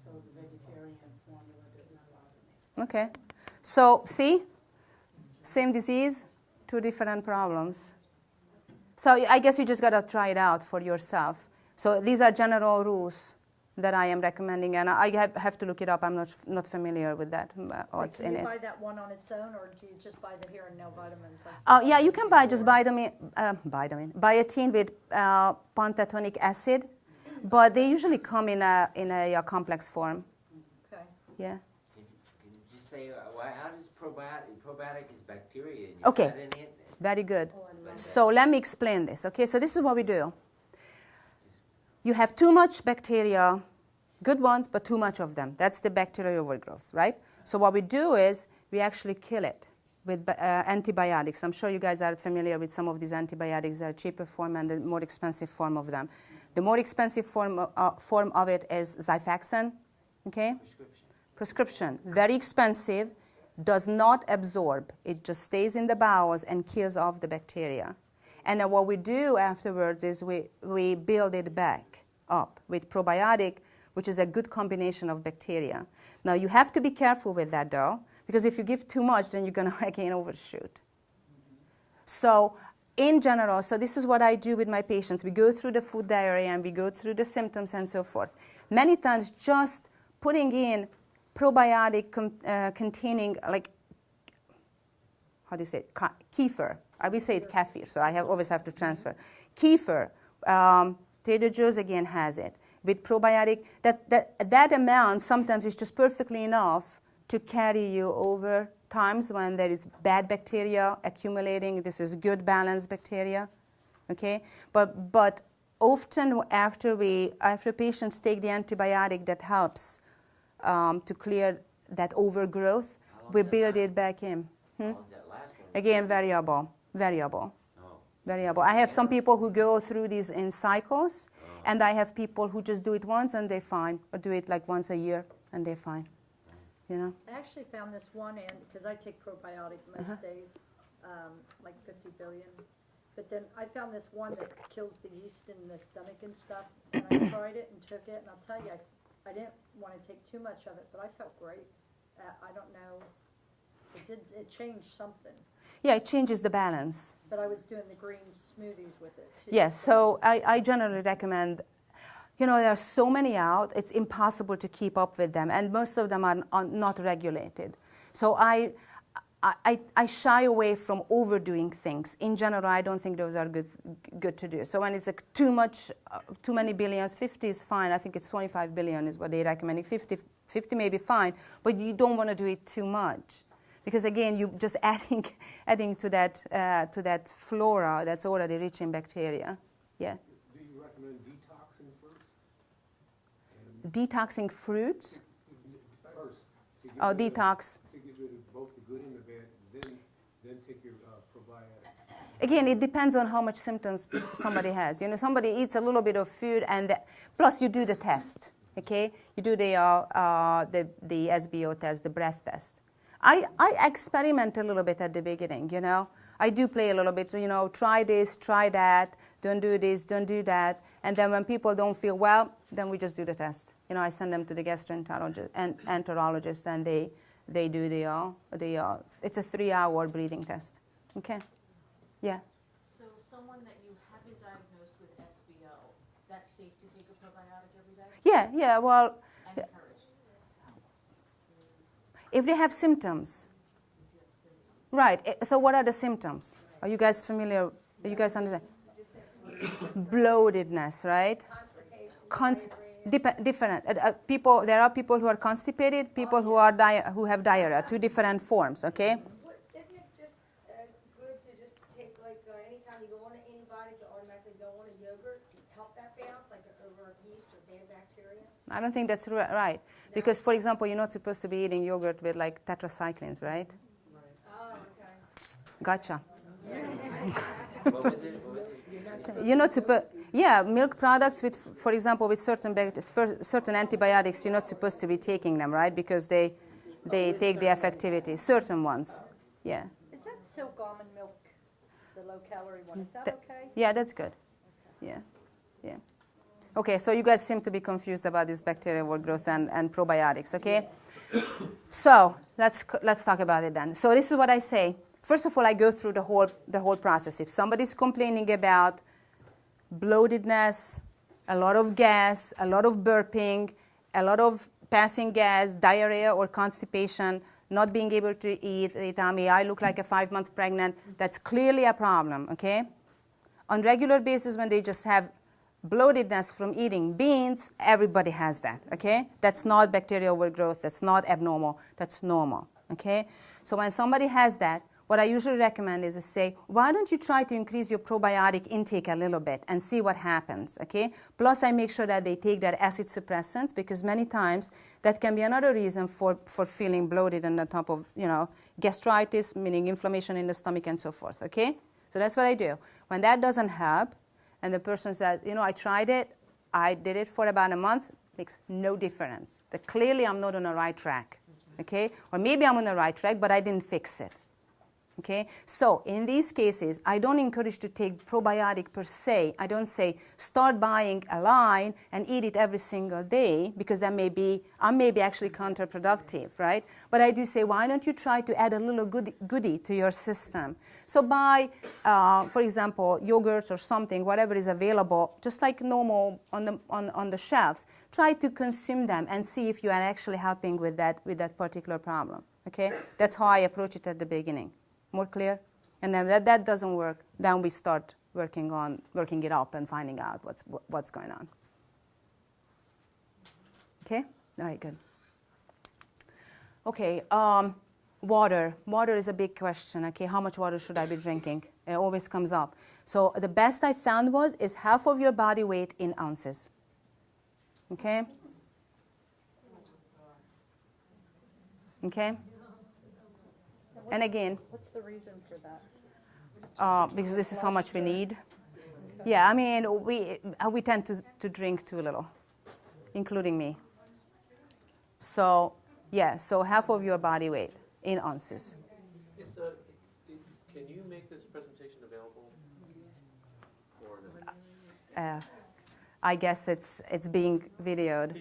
So the vegetarian formula does not bother me. Okay. So, see? Same disease, two different problems. So I guess you just got to try it out for yourself. So these are general rules that I am recommending, and I have to look it up. I'm not familiar with that, what's in Do you it. buy that one on its own, or do you just buy the here and now vitamins? Yeah, you can buy just biotin with pantotenic acid, but they usually come in a complex form. Okay. Yeah. Can you just say, how does probiotic is bacteria in Okay. your gut in it? Very good. But, So let me explain this. Okay, so this is what we do. You have too much bacteria, good ones, but too much of them. That's the bacterial overgrowth, right? So what we do is we actually kill it with antibiotics. I'm sure you guys are familiar with some of these antibiotics. There are cheaper form and the more expensive form of them. The more expensive form of it is Xifaxan, okay? Prescription. Very expensive, does not absorb. It just stays in the bowels and kills off the bacteria. And then what we do afterwards is we build it back up with probiotic, which is a good combination of bacteria. Now, you have to be careful with that, though, because if you give too much, then you're going to, again, overshoot. So in general, so this is what I do with my patients. We go through the food diary, and we go through the symptoms and so forth. Many times, just putting in probiotic containing, like, how do you say it? Kefir. I will say it kefir, so I always have to transfer. Kefir, Trader Joe's again has it. With probiotic, that amount sometimes is just perfectly enough to carry you over times when there is bad bacteria accumulating. This is good balanced bacteria, okay? But often after patients take the antibiotic that helps to clear that overgrowth, we build it back in. How long does that last one? Again, variable. I have some people who go through these in cycles, and I have people who just do it once and they're fine, or do it like once a year and they're fine. You know? I actually found this one, and because I take probiotic most days, like 50 billion. But then I found this one that kills the yeast in the stomach and stuff, and I tried it and took it, and I'll tell you, I didn't want to take too much of it, but I felt great. I don't know, it changed something. Yeah, it changes the balance. But I was doing the green smoothies with it too. Yes, so I generally recommend, there are so many out, it's impossible to keep up with them, and most of them are not regulated. So I shy away from overdoing things. In general, I don't think those are good to do. So when it's like too many billions, 50 is fine. I think it's 25 billion is what they're recommending. 50 may be fine, but you don't want to do it too much. Because again, you're just adding to that flora that's already rich in bacteria. Yeah. Do you recommend detoxing first? Detoxing fruits? First. To get Oh, rid of- detox. To get rid of both the good and the bad, then take your probiotics. Again, it depends on how much symptoms somebody has. Somebody eats a little bit of food, and plus you do the test. Okay, you do the SBO test, the breath test. I experiment a little bit at the beginning, I do play a little bit, try this, try that, don't do this, don't do that. And then when people don't feel well, then we just do the test. I send them to the gastroenterologist and enterologist, and they do it's a 3-hour breathing test. Okay? Yeah. So someone that you haven't diagnosed with SBO, that's safe to take a probiotic every day? Yeah, well, And encouraged? if they have symptoms. Right, so what are the symptoms? Are you guys familiar? Do you guys understand? Bloatedness, right? Different. People. There are people who are constipated, people who have diarrhea, 2 different forms, okay? Isn't it just good to just take, like, anytime you go on an antibiotic, I don't think that's right. Because, for example, you're not supposed to be eating yogurt with like tetracyclines, right? Oh, okay. Gotcha. What was it? You're not supposed. Yeah, milk products with, for example, with certain antibiotics, you're not supposed to be taking them, right? Because they take the effectivity. Certain ones. Yeah. Is that silk almond milk, the low-calorie one? Is that okay? Yeah, that's good. Yeah, yeah. Okay, so you guys seem to be confused about this bacterial overgrowth and probiotics, okay? So let's talk about it then. So this is what I say. First of all, I go through the whole process. If somebody's complaining about bloatedness, a lot of gas, a lot of burping, a lot of passing gas, diarrhea or constipation, not being able to eat, they tell me I look like a 5-month pregnant, that's clearly a problem, okay? On regular basis, when they just have bloatedness from eating beans, everybody has that, okay? That's not bacterial overgrowth, that's not abnormal, that's normal, okay? So when somebody has that, what I usually recommend is to say, why don't you try to increase your probiotic intake a little bit and see what happens, okay? Plus, I make sure that they take their acid suppressants because many times that can be another reason for feeling bloated on the top of, gastritis, meaning inflammation in the stomach and so forth, okay? So that's what I do. When that doesn't help and the person says, I tried it, I did it for about a month, makes no difference. That clearly I'm not on the right track, okay? Or maybe I'm on the right track, but I didn't fix it. Okay, so in these cases, I don't encourage to take probiotic per se. I don't say start buying a line and eat it every single day because that may be actually counterproductive, right? But I do say, why don't you try to add a little goodie to your system? So buy, for example, yogurts or something, whatever is available, just like normal on the shelves. Try to consume them and see if you are actually helping with that particular problem. Okay, that's how I approach it at the beginning. More clear? And then that doesn't work, then we start working it up and finding out what's going on. Okay? All right, good. Okay, water. Water is a big question, okay? How much water should I be drinking? It always comes up. So the best I found is half of your body weight in ounces. Okay? Okay? And again, what's the reason for that? Because this is how much we need. Okay. Yeah, I mean, we tend to drink too little, including me. So, yeah, so half of your body weight in ounces. Can you make this presentation available? Or I guess it's being videoed.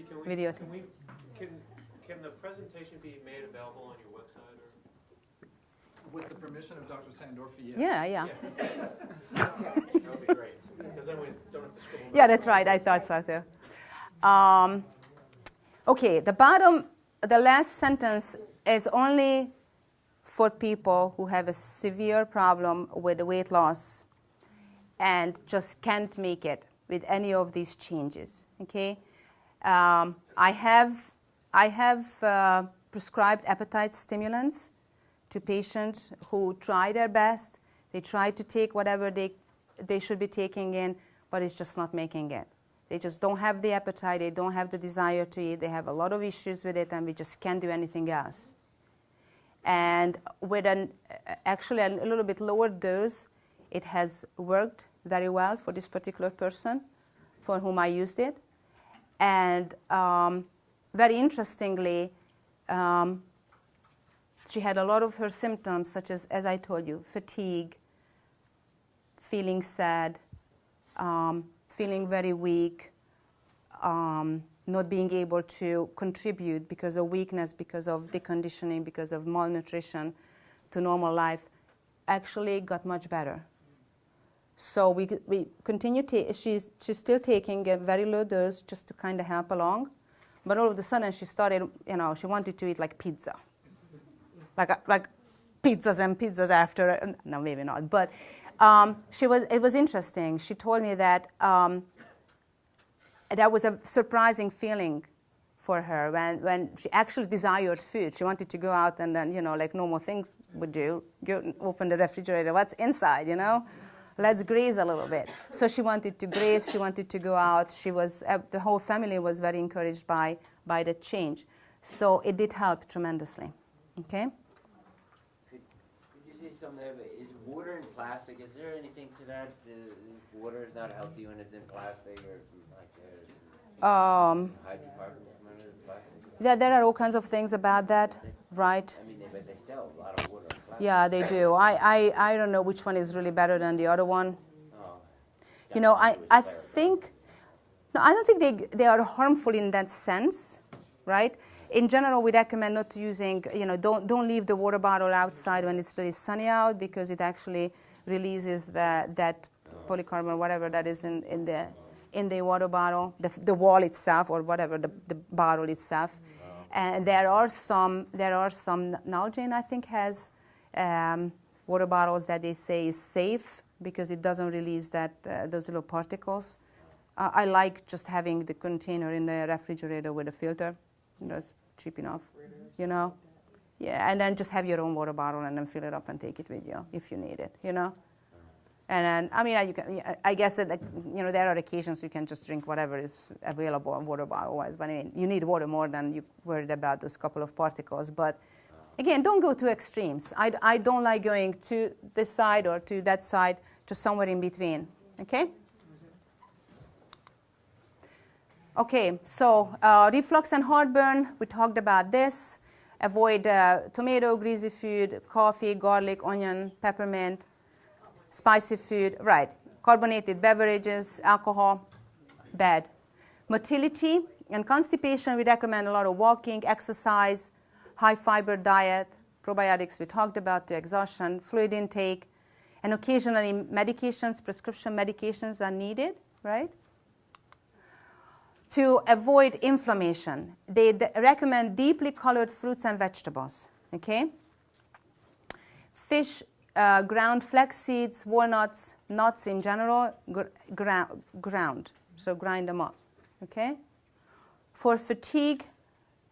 Can the presentation be made available on your website? With the permission of Dr. Sandorfi, yes. Yeah. That would be great, because then we don't have to scribble. Yeah, that's right. I thought so too. Okay, the last sentence is only for people who have a severe problem with weight loss and just can't make it with any of these changes. Okay, I have prescribed appetite stimulants to patients who try their best. They try to take whatever they should be taking in, but it's just not making it. They just don't have the appetite, they don't have the desire to eat, they have a lot of issues with it, and we just can't do anything else. And with actually a little bit lower dose, it has worked very well for this particular person for whom I used it. And very interestingly, she had a lot of her symptoms, such as I told you, fatigue, feeling sad, feeling very weak, not being able to contribute because of weakness, because of deconditioning, because of malnutrition to normal life, actually got much better. So we continue, she's still taking a very low dose just to kind of help along, but all of a sudden she started, she wanted to eat like pizza. Like pizzas and pizzas after, no, maybe not, but it was interesting. She told me that that was a surprising feeling for her when she actually desired food. She wanted to go out and then, like normal things would do, go open the refrigerator, what's inside, let's graze a little bit. So she wanted to graze, she wanted to go out. The whole family was very encouraged by the change. So it did help tremendously, okay? Could you say something, is water in plastic, is there anything to that? Water is not healthy when it's in plastic, or hydrocarbons come out of plastic? Yeah, there are all kinds of things about that, right? I mean, but they sell a lot of water in plastic. Yeah, they do. I don't know which one is really better than the other one. Oh. You know, I think, no, I don't think they are harmful in that sense, right? In general, we recommend not using, don't leave the water bottle outside when it's really sunny out, because it actually releases that polycarbonate, whatever that is in the water bottle, the wall itself, or whatever, the bottle itself. And there are some, Nalgene, I think, has water bottles that they say is safe because it doesn't release those little particles. I like just having the container in the refrigerator with a filter. That's cheap enough, you know. Yeah, and then just have your own water bottle and then fill it up and take it with you if you need it, you know. And then, I mean, I guess that, there are occasions you can just drink whatever is available in water bottle-wise. But I mean, you need water more than you worried about those couple of particles. But again, don't go to extremes. I don't like going to this side or to that side, just somewhere in between, okay? Okay, so reflux and heartburn, we talked about this. Avoid tomato, greasy food, coffee, garlic, onion, peppermint, spicy food, right. Carbonated beverages, alcohol, bad. Motility and constipation, we recommend a lot of walking, exercise, high fiber diet, probiotics we talked about, to exhaustion, fluid intake, and occasionally medications, prescription medications are needed, right? To avoid inflammation, they recommend deeply colored fruits and vegetables, okay? Fish, ground flax seeds, walnuts, nuts in general, ground, so grind them up, okay? For fatigue,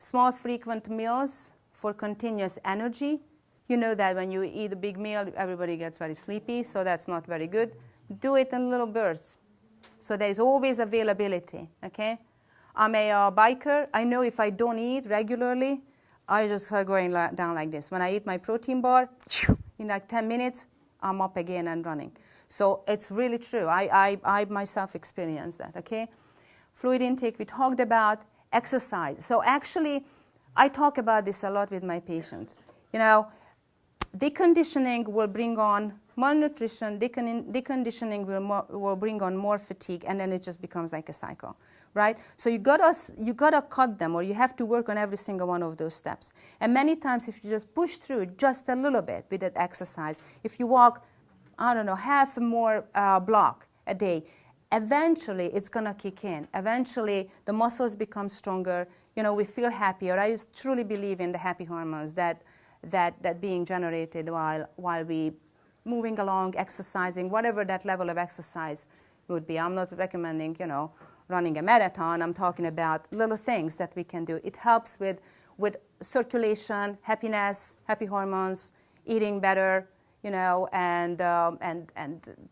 small frequent meals for continuous energy. You know that when you eat a big meal, everybody gets very sleepy, so that's not very good. Do it in little bursts. So there is always availability, okay? I'm a biker. I know if I don't eat regularly, I just start going down like this. When I eat my protein bar, in like 10 minutes, I'm up again and running. So it's really true. I myself experienced that, okay? Fluid intake, we talked about. Exercise. So actually, I talk about this a lot with my patients. Deconditioning will bring on malnutrition, deconditioning will bring on more fatigue, and then it just becomes like a cycle, right? So you gotta cut them, or you have to work on every single one of those steps. And many times, if you just push through just a little bit with that exercise, if you walk, I don't know, half more block a day, eventually it's gonna kick in. Eventually the muscles become stronger. We feel happier. I truly believe in the happy hormones that being generated while we moving along, exercising, whatever that level of exercise would be. I'm not recommending, running a marathon. I'm talking about little things that we can do. It helps with circulation, happiness, happy hormones, eating better, and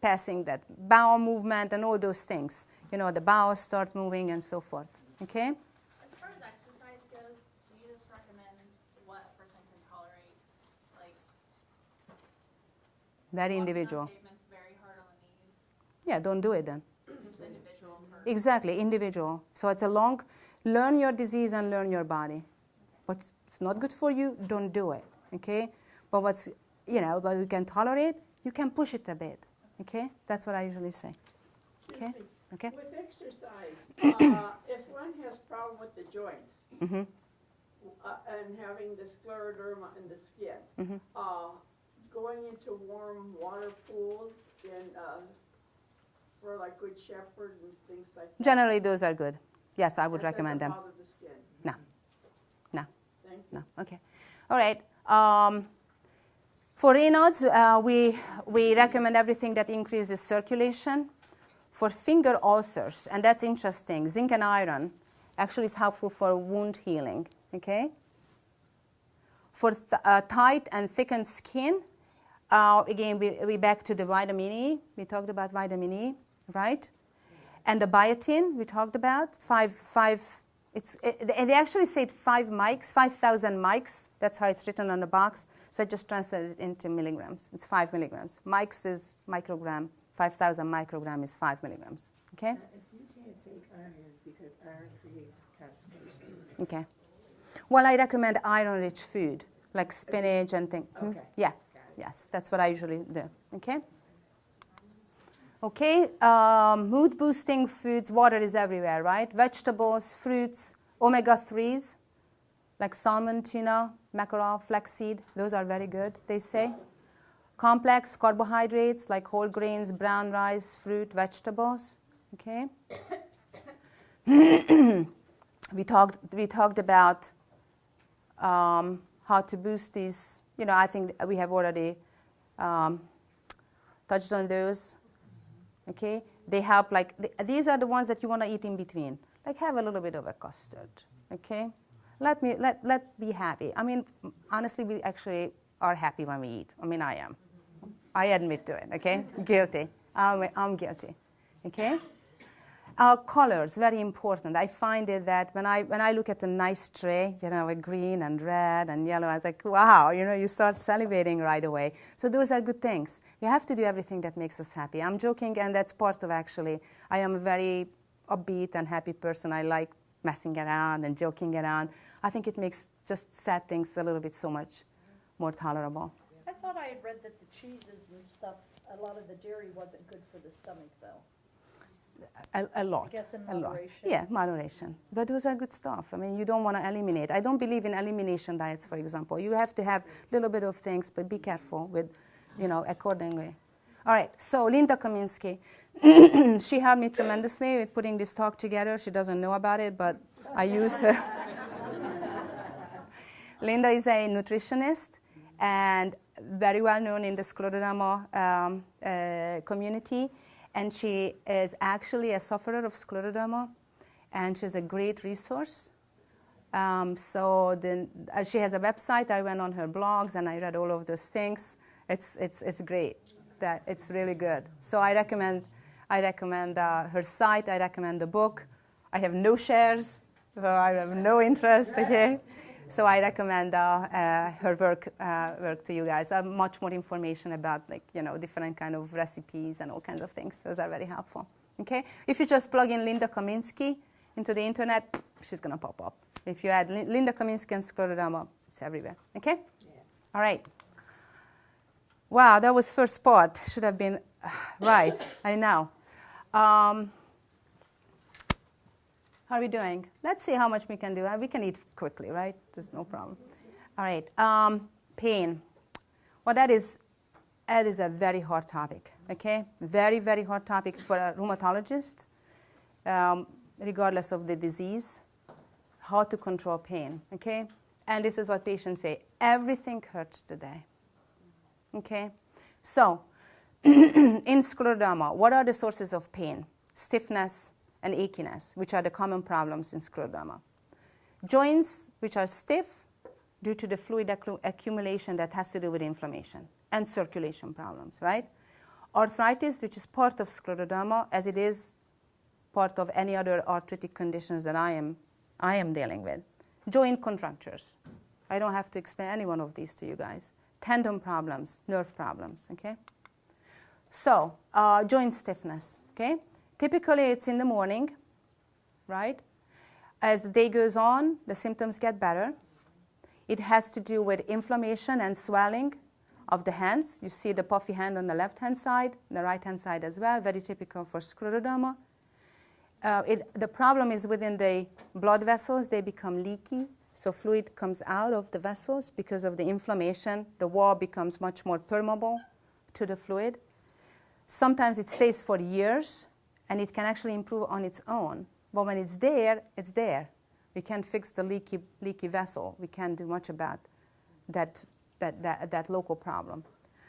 passing that bowel movement and all those things. The bowels start moving and so forth. Okay? As far as exercise goes, do you just recommend what a person can tolerate? Like, very individual. Pavement's very hard on the knees. Yeah, don't do it then. Just individual. Exactly, individual. So it's learn your disease and learn your body. What's not good for you, don't do it. Okay? But what you can tolerate, you can push it a bit. Okay? That's what I usually say. Okay? Okay? With exercise, if one has problem with the joints, Mm-hmm. And having the scleroderma in the skin, Mm-hmm. Going into warm water pools for like Good Shepherd and things like that. Generally, those are good. Yes, I would That recommend them. doesn't bother the skin. No. No. Thank you. No. Okay. All right. For Raynaud's, we recommend everything that increases circulation. For finger ulcers, and that's interesting, zinc and iron actually is helpful for wound healing. Okay. For tight and thickened skin, again, we back to the vitamin E. We talked about vitamin E, right? And the biotin we talked about, they actually said 5,000 mics. That's how it's written on the box. So I just translated it into milligrams. It's 5 milligrams. Mics is microgram. 5,000 microgram is 5 milligrams. Okay? If you can't take iron because iron creates constipation. Okay. Well, I recommend iron-rich food, like spinach and things. Okay. Yeah. Yes, that's what I usually do. Okay? Okay, mood-boosting foods, water is everywhere, right? Vegetables, fruits, omega-3s, like salmon, tuna, mackerel, flaxseed, those are very good, they say. Complex carbohydrates, like whole grains, brown rice, fruit, vegetables, okay? We talked about how to boost these, I think we have already touched on those. Okay, they help, like, these are the ones that you want to eat in between. Like, have a little bit of a custard, okay? Let be happy. I mean, honestly, we actually are happy when we eat. I mean, I am. I admit to it, okay? Guilty. I'm guilty, okay? Colors, very important. I find it that when I look at a nice tray, with green and red and yellow, I was like, wow, you start salivating right away. So those are good things. We have to do everything that makes us happy. I'm joking, and that's part of actually, I am a very upbeat and happy person. I like messing around and joking around. I think it makes just sad things a little bit so much more tolerable. I thought I had read that the cheeses and stuff, a lot of the dairy wasn't good for the stomach, though. A lot. I guess in a lot. moderation. Yeah, moderation. But those are good stuff. I mean, you don't want to eliminate. I don't believe in elimination diets, for example. You have to have a little bit of things, but be careful with, accordingly. All right, so Linda Kaminsky. She helped me tremendously with putting this talk together. She doesn't know about it, but I use her. Linda is a nutritionist and very well known in the Scleroderma community. And she is actually a sufferer of Scleroderma, and she's a great resource. She has a website. I went on her blogs, and I read all of those things. It's great. It's really good. So I recommend her site. I recommend the book. I have no shares, so I have no interest. Okay. So I recommend her work to you guys. Much more information about different kind of recipes and all kinds of things. Those are very helpful. Okay, if you just plug in Linda Kaminsky into the internet, she's gonna pop up. If you add Linda Kaminsky and Scleroderma, it's everywhere. Okay. Yeah. All right. Wow, that was first part. Should have been right. I know. How are we doing? Let's see how much we can do. We can eat quickly, right? There's no problem. All right. Pain. Well, that is a very hard topic, okay? Very, very hard topic for a rheumatologist, regardless of the disease, how to control pain, okay? And this is what patients say. Everything hurts today, okay? So in Scleroderma, what are the sources of pain? Stiffness and achiness, which are the common problems in Scleroderma. Joints, which are stiff due to the fluid accumulation that has to do with inflammation and circulation problems, right? Arthritis, which is part of Scleroderma, as it is part of any other arthritic conditions that I am dealing with. Joint contractures. I don't have to explain any one of these to you guys. Tendon problems, nerve problems, okay? So, joint stiffness, okay? Typically, it's in the morning, right? As the day goes on, the symptoms get better. It has to do with inflammation and swelling of the hands. You see the puffy hand on the left-hand side, the right-hand side as well, very typical for Scleroderma. The problem is within the blood vessels, they become leaky, so fluid comes out of the vessels because of the inflammation. The wall becomes much more permeable to the fluid. Sometimes it stays for years, and it can actually improve on its own. But when it's there, it's there. We can't fix the leaky vessel. We can't do much about that local problem.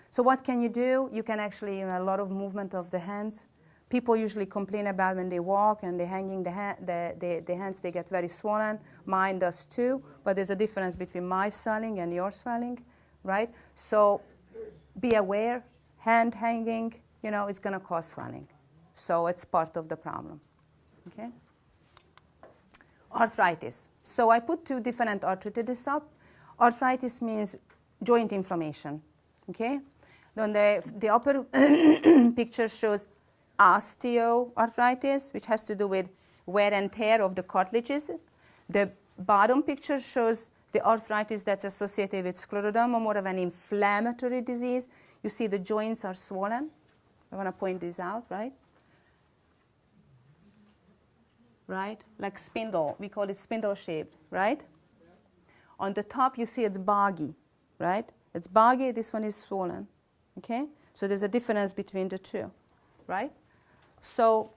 So what can you do? You can actually, a lot of movement of the hands. People usually complain about when they walk and they're hanging the hands, they get very swollen. Mine does too, but there's a difference between my swelling and your swelling, right? So be aware, hand hanging, it's going to cause swelling. So it's part of the problem. Okay? Arthritis. So I put two different arthritis up. Arthritis means joint inflammation. Okay? Then the upper picture shows osteoarthritis, which has to do with wear and tear of the cartilages. The bottom picture shows the arthritis that's associated with scleroderma, more of an inflammatory disease. You see the joints are swollen. I want to point this out, right? Right? Like spindle. We call it spindle shaped, right? On the top, you see it's boggy, right? It's boggy. This one is swollen. Okay? So there's a difference between the two, right? So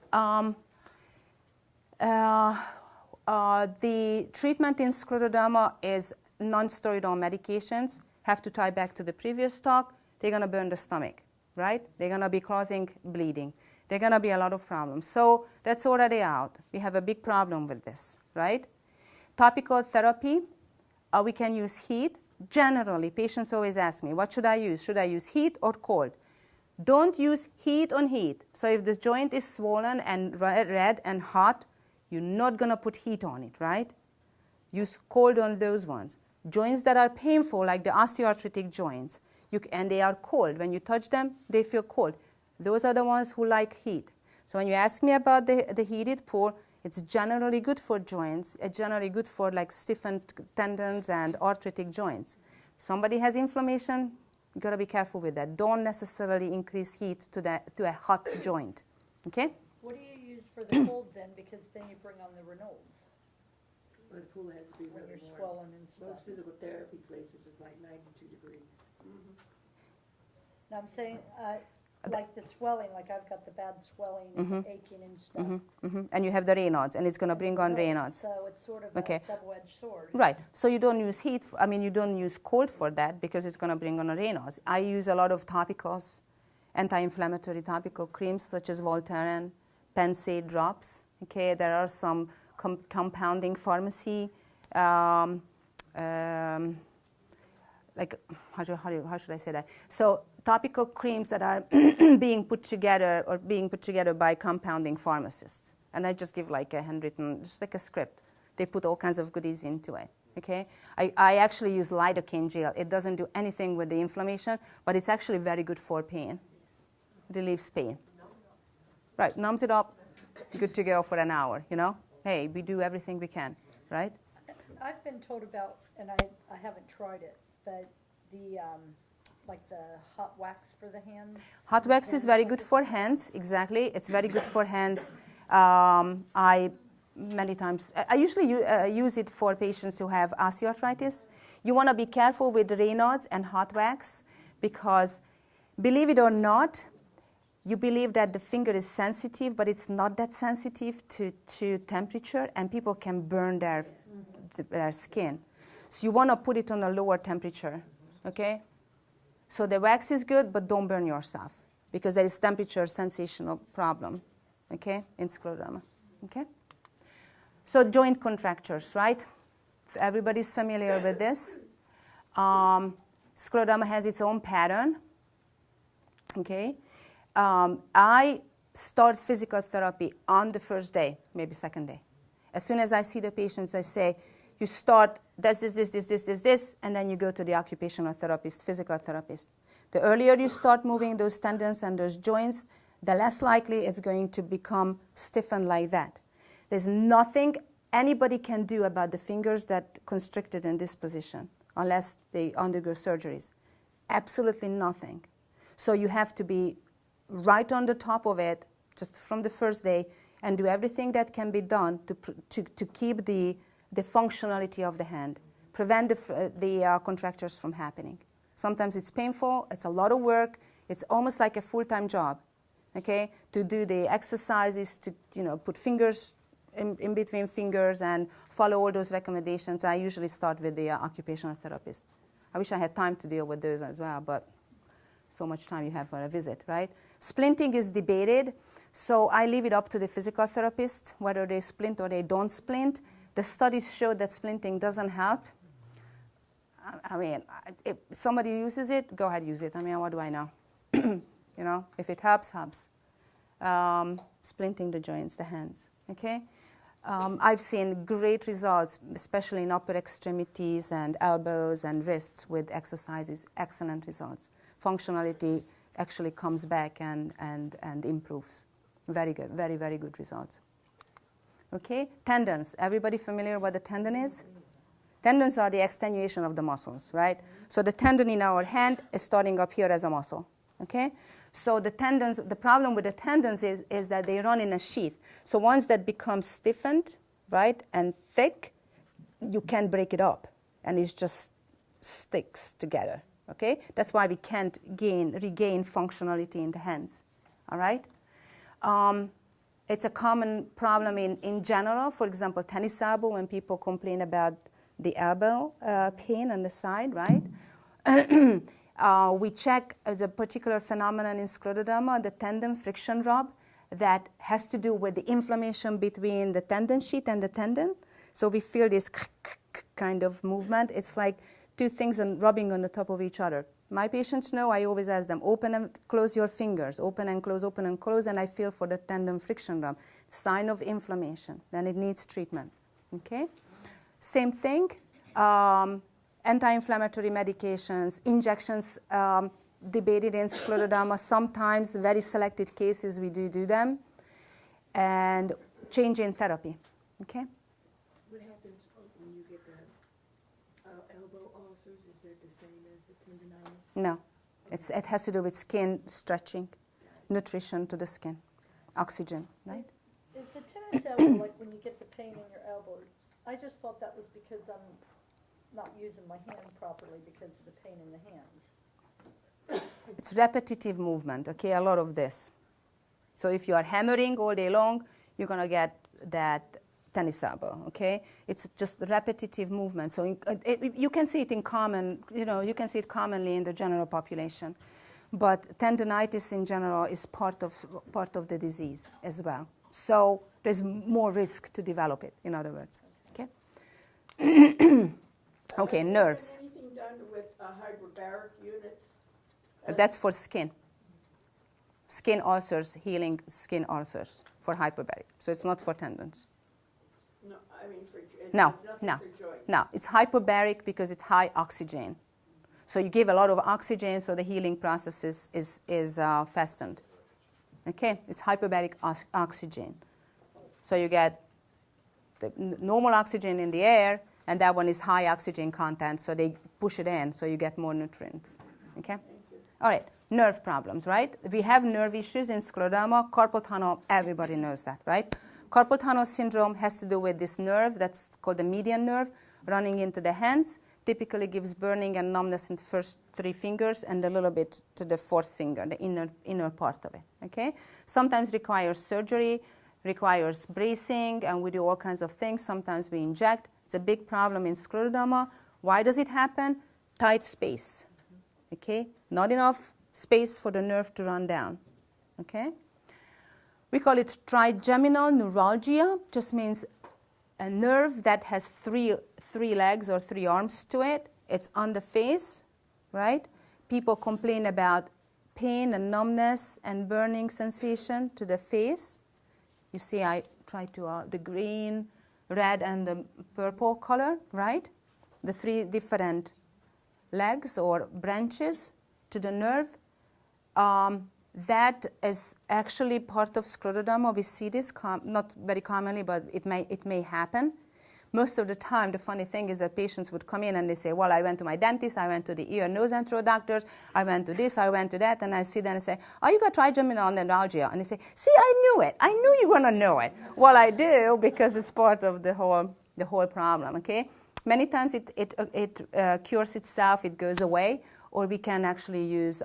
the treatment in scleroderma is non-steroidal medications. Have to tie back to the previous talk. They're going to burn the stomach, right? They're going to be causing bleeding. They're going to be a lot of problems. So that's already out. We have a big problem with this, right? Topical therapy, we can use heat. Generally, patients always ask me, what should I use? Should I use heat or cold? Don't use heat on heat. So if the joint is swollen and red and hot, you're not going to put heat on it, right? Use cold on those ones. Joints that are painful, like the osteoarthritic joints, and they are cold. When you touch them, they feel cold. Those are the ones who like heat. So when you ask me about the heated pool, it's generally good for joints. It's generally good for like stiffened tendons and arthritic joints. If somebody has inflammation, you got to be careful with that. Don't necessarily increase heat to a hot joint. Okay? What do you use for the cold then? Because then you bring on the Raynaud's. But the pool has to be When really you're warm. swollen and stuff. Most physical therapy places is like 92 degrees. Now I'm saying, like the swelling, like I've got the bad swelling and aching and stuff. And you have the Raynaud's, and it's going to bring on Raynaud's. So it's sort of Okay. a double-edged sword. Right. So you don't use heat. You don't use cold for that because it's going to bring on a Raynaud's. I use a lot of topicals, anti-inflammatory topical creams such as Voltaren, Pensade drops. Okay. There are some compounding pharmacy, like how should I say that? So topical creams that are being put together by compounding pharmacists. And I just give like a handwritten, just like a script. They put all kinds of goodies into it. Okay? I actually use lidocaine gel. It doesn't do anything with the inflammation, but it's actually very good for pain. Relieves pain. Right, numbs it up, good to go for an hour, Hey, we do everything we can, right? I've been told about, and I haven't tried it, but the like the hot wax for the hands. Hot wax is very good for hands, exactly. It's very good for hands. I usually use it for patients who have osteoarthritis. You want to be careful with Raynaud's and hot wax because, believe it or not, you believe that the finger is sensitive, but it's not that sensitive to temperature, and people can burn their skin. So you want to put it on a lower temperature, okay? So the wax is good, but don't burn yourself because there is temperature sensational problem, okay, in scleroderma, okay? So joint contractures, right? Everybody's familiar with this. Scleroderma has its own pattern, okay? I start physical therapy on the first day, maybe second day. As soon as I see the patients, I say, you start this, and then you go to the occupational therapist, physical therapist. The earlier you start moving those tendons and those joints, the less likely it's going to become stiffened like that. There's nothing anybody can do about the fingers that constricted in this position unless they undergo surgeries. Absolutely nothing. So you have to be right on the top of it just from the first day and do everything that can be done to keep the functionality of the hand, prevent the contractures from happening. Sometimes it's painful, it's a lot of work, it's almost like a full-time job, okay, to do the exercises, to put fingers in between fingers and follow all those recommendations. I usually start with the occupational therapist. I wish I had time to deal with those as well, but so much time you have for a visit, right? Splinting is debated, so I leave it up to the physical therapist, whether they splint or they don't splint. The studies show that splinting doesn't help. I mean, if somebody uses it, go ahead, use it. I mean, what do I know? You know, if it helps, helps. Splinting the joints, the hands, okay? I've seen great results, especially in upper extremities and elbows and wrists with exercises, excellent results. Functionality actually comes back and improves. Very good, very, very good results. Okay, tendons. Everybody familiar what the tendon is? Tendons are the extenuation of the muscles, right? So the tendon in our hand is starting up here as a muscle, okay? So the tendons, the problem with the tendons is that they run in a sheath. So once that becomes stiffened, right, and thick, you can't break it up, and it just sticks together, okay? That's why we can't regain functionality in the hands, all right? It's a common problem in general. For example, tennis elbow, when people complain about the elbow pain on the side, right? We check the particular phenomenon in scleroderma, the tendon friction rub, that has to do with the inflammation between the tendon sheath and the tendon. So we feel this kind of movement. It's like two things rubbing on the top of each other. My patients know, I always ask them, open and close your fingers, open and close, and I feel for the tendon friction rub. Sign of inflammation, then it needs treatment, okay? Same thing, anti-inflammatory medications, injections, debated in scleroderma. Sometimes, very selected cases, we do them, and change in therapy, okay? What happens when you get the elbow ulcers? Is that the same as the tendonitis? No, it has to do with skin stretching, nutrition to the skin, oxygen, right? Is the tennis elbow like when you get the pain in your elbow? I just thought that was because I'm not using my hand properly because of the pain in the hands. It's repetitive movement, okay, a lot of this. So if you are hammering all day long, you're going to get that tennis elbow, okay? It's just repetitive movement. So you can see it in common, you can see it commonly in the general population. But tendonitis in general is part of the disease as well. So there's more risk to develop it, in other words, okay? Okay, nerves. Anything done with hyperbaric units? That's for skin. Skin ulcers, healing skin ulcers for hyperbaric. So it's not for tendons. No, I mean for No, for joints. no. It's hyperbaric because it's high oxygen. So you give a lot of oxygen, so the healing process is fastened. Okay, it's hyperbaric oxygen. So you get the normal oxygen in the air, and that one is high oxygen content, so they push it in, so you get more nutrients. Okay? All right, nerve problems, right? We have nerve issues in scleroderma. Carpal tunnel, everybody knows that, right? Carpal tunnel syndrome has to do with this nerve that's called the median nerve running into the hands. Typically gives burning and numbness in the first 3 fingers and a little bit to the 4th finger, the inner part of it, okay? Sometimes requires surgery, requires bracing, and we do all kinds of things. Sometimes we inject. It's a big problem in scleroderma. Why does it happen? Tight space, okay? Not enough space for the nerve to run down, okay? We call it trigeminal neuralgia, just means a nerve that has three legs or 3 arms to it. It's on the face, right? People complain about pain and numbness and burning sensation to the face. You see, I tried to, the green, red, and the purple color, right? The 3 different legs or branches to the nerve. That is actually part of scleroderma. We see this, not very commonly, but it may happen. Most of the time, the funny thing is that patients would come in and they say, well, I went to my dentist, I went to the ear, nose, and throat doctors, I went to this, I went to that, and I see them and say, oh, you got trigeminal neuralgia. And they say, see, I knew it. I knew you were going to know it. Well, I do, because it's part of the whole problem, okay? Many times it cures itself, it goes away, or we can actually use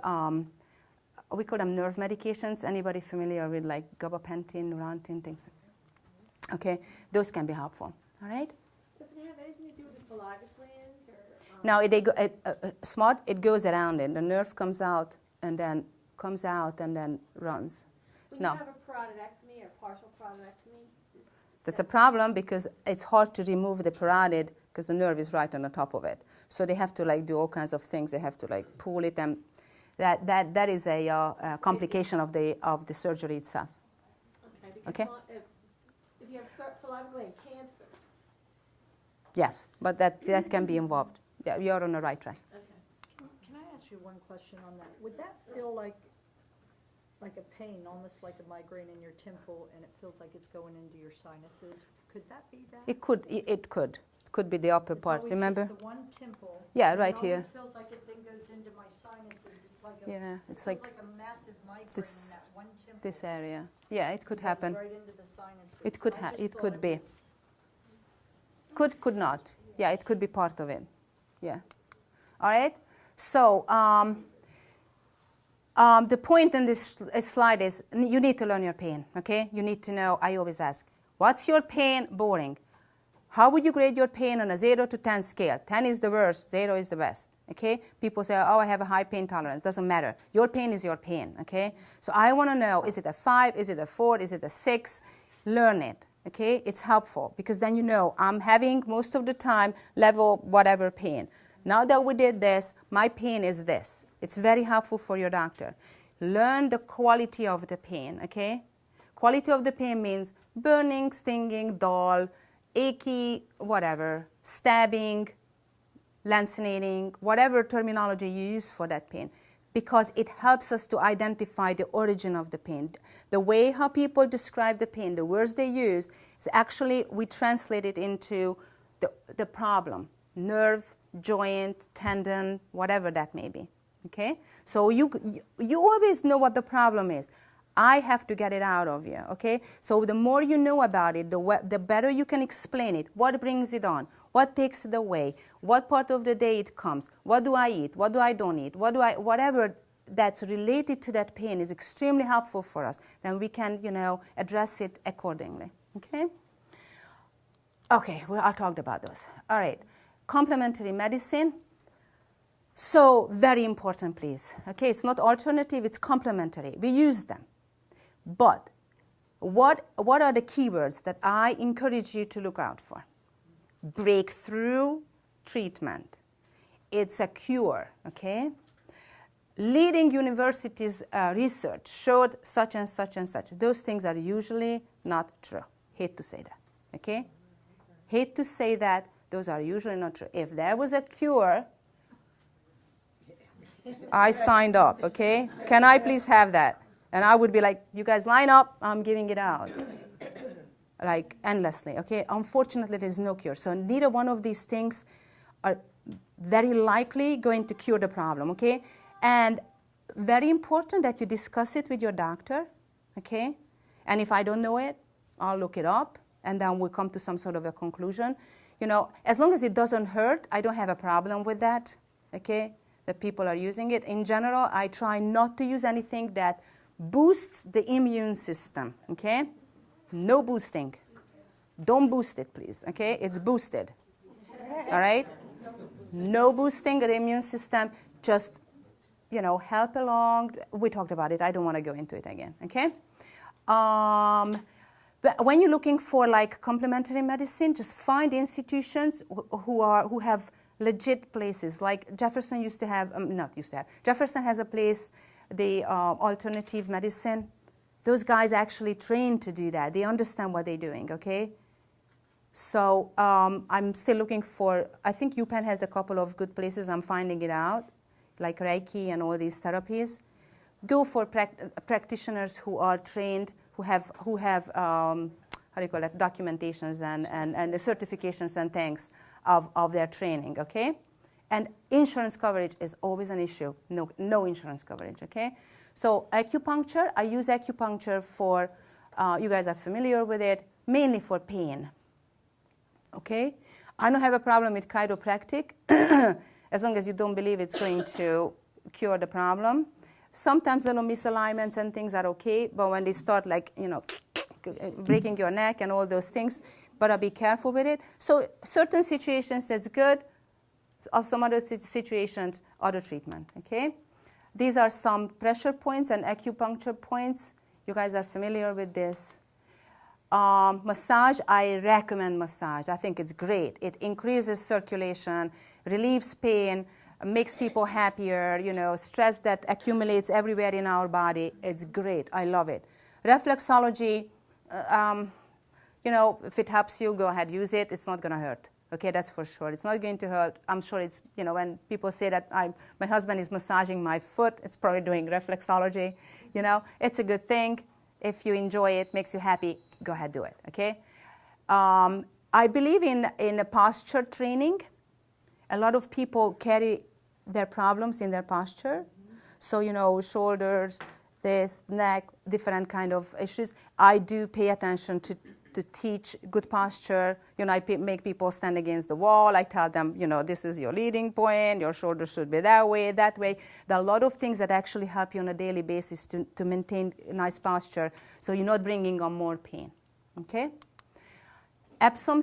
we call them nerve medications. Anybody familiar with like gabapentin, Neurontin, things? Okay, those can be helpful. All right. Does it have anything to do with the saliva glands, or? No, it goes around it. The nerve comes out and then runs. When No. you have a parotidectomy or partial parotidectomy, That's a problem because it's hard to remove the parotid because the nerve is right on the top of it. So they have to like do all kinds of things. They have to like pull it, and that is a complication of the surgery itself. Okay, because Okay. if you have salivary gland cancer. Yes, but that can be involved. Yeah, you're on the right track. Okay. Can I ask you one question on that? Would that feel like a pain, almost like a migraine in your temple, and it feels like it's going into your sinuses? Could that be that? It could. It could be the upper It's part. always Remember? just the one temple. Yeah, and right it here. always feels like it then goes into my sinuses. It's like Yeah, it's it feels like a massive migraine this- in that one temple. This area. Yeah, it could It goes happen. right into the sinuses. It could I just it thought could be. was- Could not. Yeah, it could be part of it. Yeah. All right. So the point in this slide is you need to learn your pain. Okay. You need to know. I always ask, what's your pain? Boring. How would you grade your pain on a 0 to 10 scale? 10 is the worst. 0 is the best. Okay. People say, oh, I have a high pain tolerance. Doesn't matter. Your pain is your pain. Okay. So I want to know: is it a 5? Is it a 4? Is it a 6? Learn it. Okay, it's helpful because then you know I'm having most of the time level whatever pain. Now that we did this, my pain is this. It's very helpful for your doctor. Learn the quality of the pain, okay? Quality of the pain means burning, stinging, dull, achy, whatever, stabbing, lancinating, whatever terminology you use for that pain, because it helps us to identify the origin of the pain. The way how people describe the pain, the words they use, is actually we translate it into the problem, nerve, joint, tendon, whatever that may be. Okay? So you always know what the problem is. I have to get it out of you, okay? So the more you know about it, the better you can explain it. What brings it on? What takes it away? What part of the day it comes? What do I eat? What do I don't eat? Whatever that's related to that pain is extremely helpful for us. Then we can, address it accordingly, okay? Okay, well, I talked about those. All right, complementary medicine. So very important, please. Okay, it's not alternative, it's complementary. We use them. But what are the keywords that I encourage you to look out for? Breakthrough treatment. It's a cure, okay? Leading universities' research showed such and such and such. Those things are usually not true. Hate to say that, okay? Hate to say that. Those are usually not true. If there was a cure, I signed up, okay? Can I please have that? And I would be like, you guys line up, I'm giving it out. Like endlessly, okay? Unfortunately, there's no cure. So neither one of these things are very likely going to cure the problem, okay? And very important that you discuss it with your doctor, okay? And if I don't know it, I'll look it up, and then we'll come to some sort of a conclusion. As long as it doesn't hurt, I don't have a problem with that, okay? That people are using it. In general, I try not to use anything that boosts the immune system, okay? No boosting. Don't boost it, please, okay? It's boosted, all right? No boosting the immune system. Just, help along. We talked about it. I don't want to go into it again, okay? But when you're looking for, complementary medicine, just find institutions who have legit places. Like Jefferson Jefferson has a place, the alternative medicine. Those guys actually train to do that. They understand what they're doing, okay? So I'm still looking for, I think UPenn has a couple of good places. I'm finding it out, like Reiki and all these therapies. Go for practitioners who are trained, who have documentations and the certifications and things of their training, okay? And insurance coverage is always an issue. No insurance coverage, okay? So acupuncture, I use acupuncture for, you guys are familiar with it, mainly for pain, okay? I don't have a problem with chiropractic as long as you don't believe it's going to cure the problem. Sometimes little misalignments and things are okay, but when they start breaking your neck and all those things, but be careful with it. So certain situations it's good, of some other situations, other treatment, okay? These are some pressure points and acupuncture points. You guys are familiar with this. Massage, I recommend massage. I think it's great. It increases circulation, relieves pain, makes people happier, stress that accumulates everywhere in our body. It's great. I love it. Reflexology, if it helps you, go ahead, use it. It's not going to hurt. Okay, that's for sure. It's not going to hurt. I'm sure it's, when people say that my husband is massaging my foot, it's probably doing reflexology. It's a good thing. If you enjoy it, makes you happy, go ahead, do it, okay? I believe in a posture training. A lot of people carry their problems in their posture. So, shoulders, this, neck, different kind of issues. I do pay attention to teach good posture. I make people stand against the wall. I tell them, this is your leading point. Your shoulders should be that way, that way. There are a lot of things that actually help you on a daily basis to maintain nice posture so you're not bringing on more pain, okay? Epsom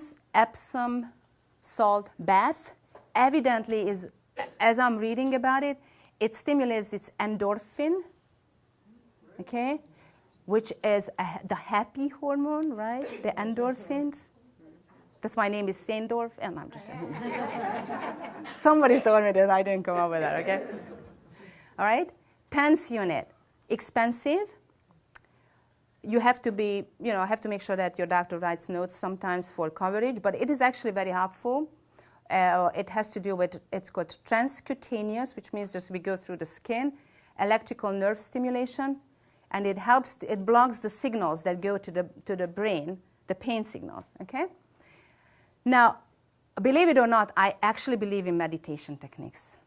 salt bath evidently is, as I'm reading about it, it stimulates its endorphin, okay? Which is the happy hormone, right? The endorphins. That's why my name is Sandorf, and I'm just saying. Somebody told me that, I didn't come up with that, okay? All right? TENS unit, expensive. You have to make sure that your doctor writes notes sometimes for coverage, but it is actually very helpful. It has to do with, it's called transcutaneous, which means just we go through the skin, electrical nerve stimulation. And it blocks the signals that go to the brain, the pain signals, okay? Now, believe it or not, I actually believe in meditation techniques.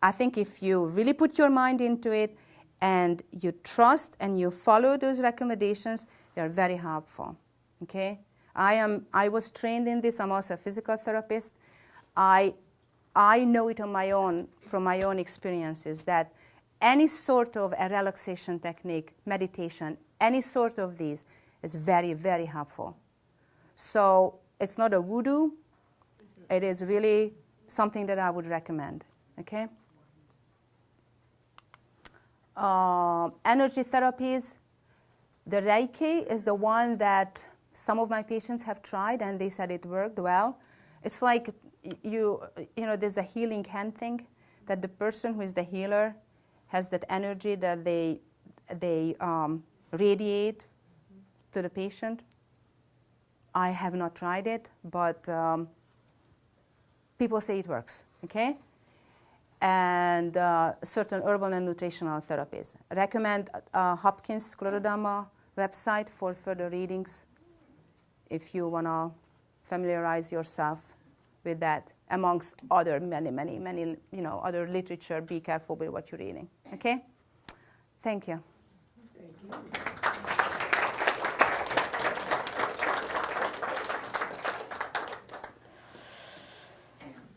I think if you really put your mind into it and you trust and you follow those recommendations, they're very helpful, okay? I was trained in this. I'm also a physical therapist. I know it from my own experiences that any sort of a relaxation technique, meditation, any sort of these is very, very helpful. So it's not a voodoo. It is really something that I would recommend, okay? Energy therapies, the Reiki is the one that some of my patients have tried and they said it worked well. It's like, there's a healing hand thing that the person who is the healer has that energy that they radiate to the patient. I have not tried it, but people say it works, okay? And certain herbal and nutritional therapies. Recommend Hopkins Scleroderma website for further readings if you want to familiarize yourself with that, amongst other many, other literature. Be careful with what you're reading, okay? Thank you. Thank you.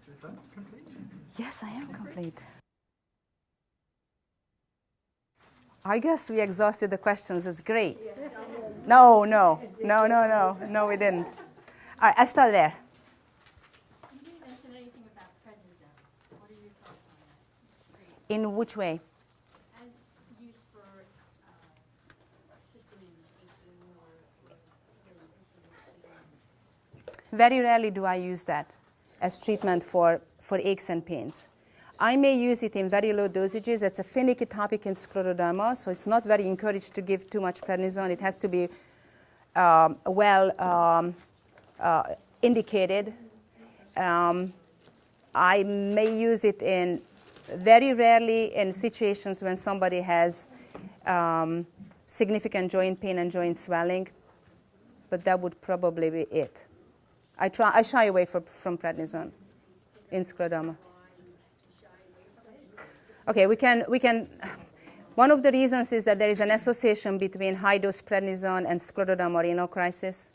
Is that complete? Yes, I am complete. I guess we exhausted the questions. It's great. No, we didn't. All right, I start there. In which way? As used for assisting in aching or Very rarely do I use that as treatment for aches and pains. I may use it in very low dosages. It's a finicky topic in scleroderma, so it's not very encouraged to give too much prednisone. It has to be indicated. I may use it in very rarely in situations when somebody has significant joint pain and joint swelling, but that would probably be it. I shy away from prednisone in scleroderma. Okay, we can. One of the reasons is that there is an association between high-dose prednisone and scleroderma renal crisis.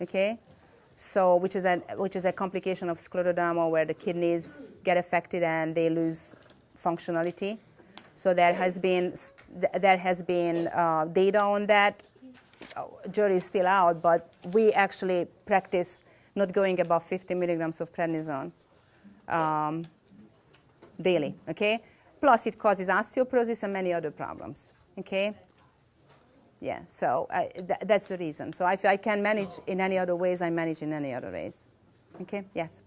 Okay, so which is a complication of scleroderma where the kidneys get affected and they lose functionality. So there has been data on that. Jury is still out, but we actually practice not going above 50 milligrams of prednisone daily. Okay. Plus, it causes osteoporosis and many other problems. Okay. Yeah, so that's the reason. So if I can manage in any other ways, I manage in any other ways. Okay, yes?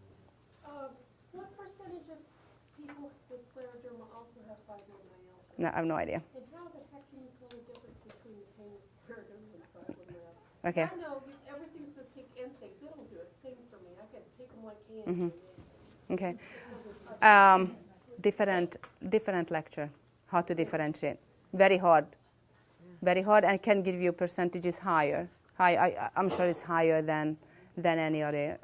What percentage of people with scleroderma also have fibromyalgia? No, I have no idea. And how the heck can you tell the difference between the pain with scleroderma and fibromyalgia? Okay. I know everything says take NSAIDs. They don't do a thing for me. I can take them like candy. Okay. Different lecture, how to differentiate. Very hard, and can give you percentages higher. I'm sure it's higher than any other,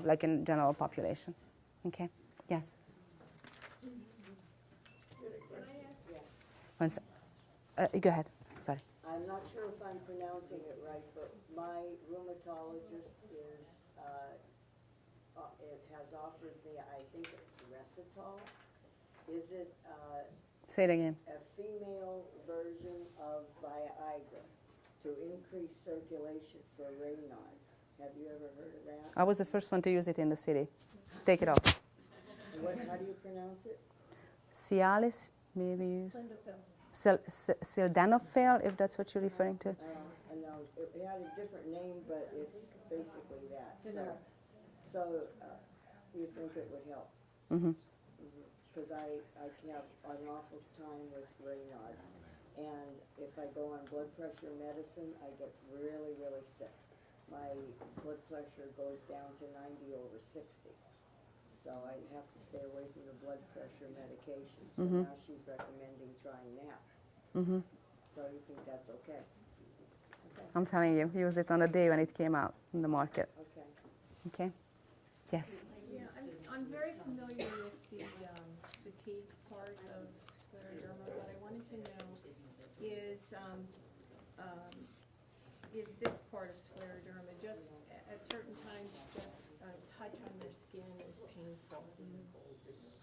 like in general population. Okay. Yes. One sec. Go ahead. Sorry. I'm not sure if I'm pronouncing it right, but my rheumatologist has offered me, I think it's Resitol. Is it Say it again. a female version of Viagra to increase circulation for Raynaud's? Have you ever heard of that? I was the first one to use it in the city. Take it off. How do you pronounce it? Cialis, maybe use. Sildenafil, if that's what you're referring to. No, it had a different name, but it's basically that. So you think it would help? Because I have an awful time with Raynaud's, and if I go on blood pressure medicine, I get really, really sick. My blood pressure goes down to 90/60. So I have to stay away from the blood pressure medication. So now she's recommending trying that. So you think that's okay? I'm telling you, use it on the day when it came out in the market. Okay. Okay? Yes. Yeah, I'm very familiar with the fatigue part of scleroderma. What I wanted to know is this part of scleroderma, just at certain times, just a touch on their skin is painful.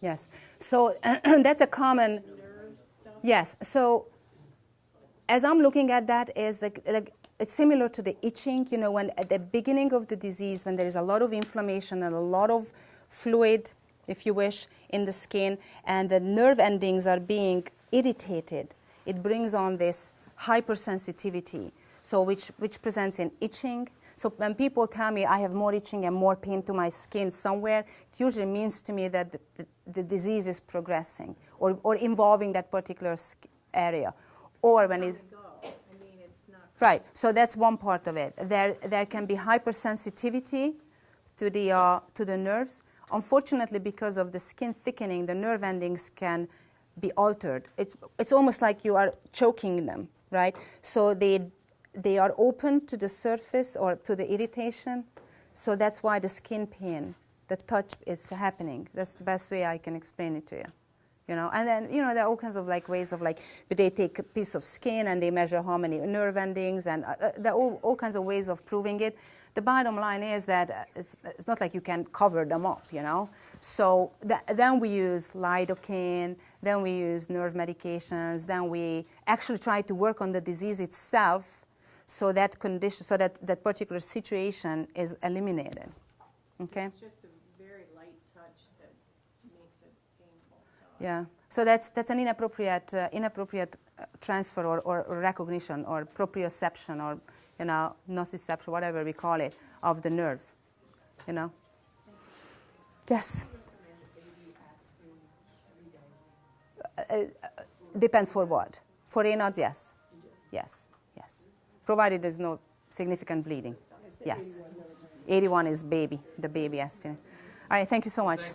Yes. So that's a common. Nerve stuff. Yes. So as I'm looking at that, is like it's similar to the itching. When at the beginning of the disease, when there is a lot of inflammation and a lot of fluid, if you wish, in the skin, and the nerve endings are being irritated, it brings on this hypersensitivity. So which presents in itching. So when people tell me I have more itching and more pain to my skin somewhere, it usually means to me that the disease is progressing or involving that particular area. Or when it's right. So that's one part of it. There can be hypersensitivity to the nerves. Unfortunately, because of the skin thickening, the nerve endings can be altered. It's almost like you are choking them, right? So they are open to the surface or to the irritation. So that's why the skin pain, the touch is happening. That's the best way I can explain it to you. And then, there are all kinds of ways of but they take a piece of skin and they measure how many nerve endings, and there are all kinds of ways of proving it. The bottom line is that it's not like you can cover them up, So then we use lidocaine, then we use nerve medications, then we actually try to work on the disease itself so that particular situation is eliminated. Okay? It's just a very light touch that makes it painful. Yeah. So that's an inappropriate transfer or recognition or proprioception or nociception, whatever we call it, of the nerve. Yes. Depends for what. For Raynaud's, yes. Yes. Yes. Provided there's no significant bleeding. Yes. 81 is baby, the baby aspirin. All right, thank you so much.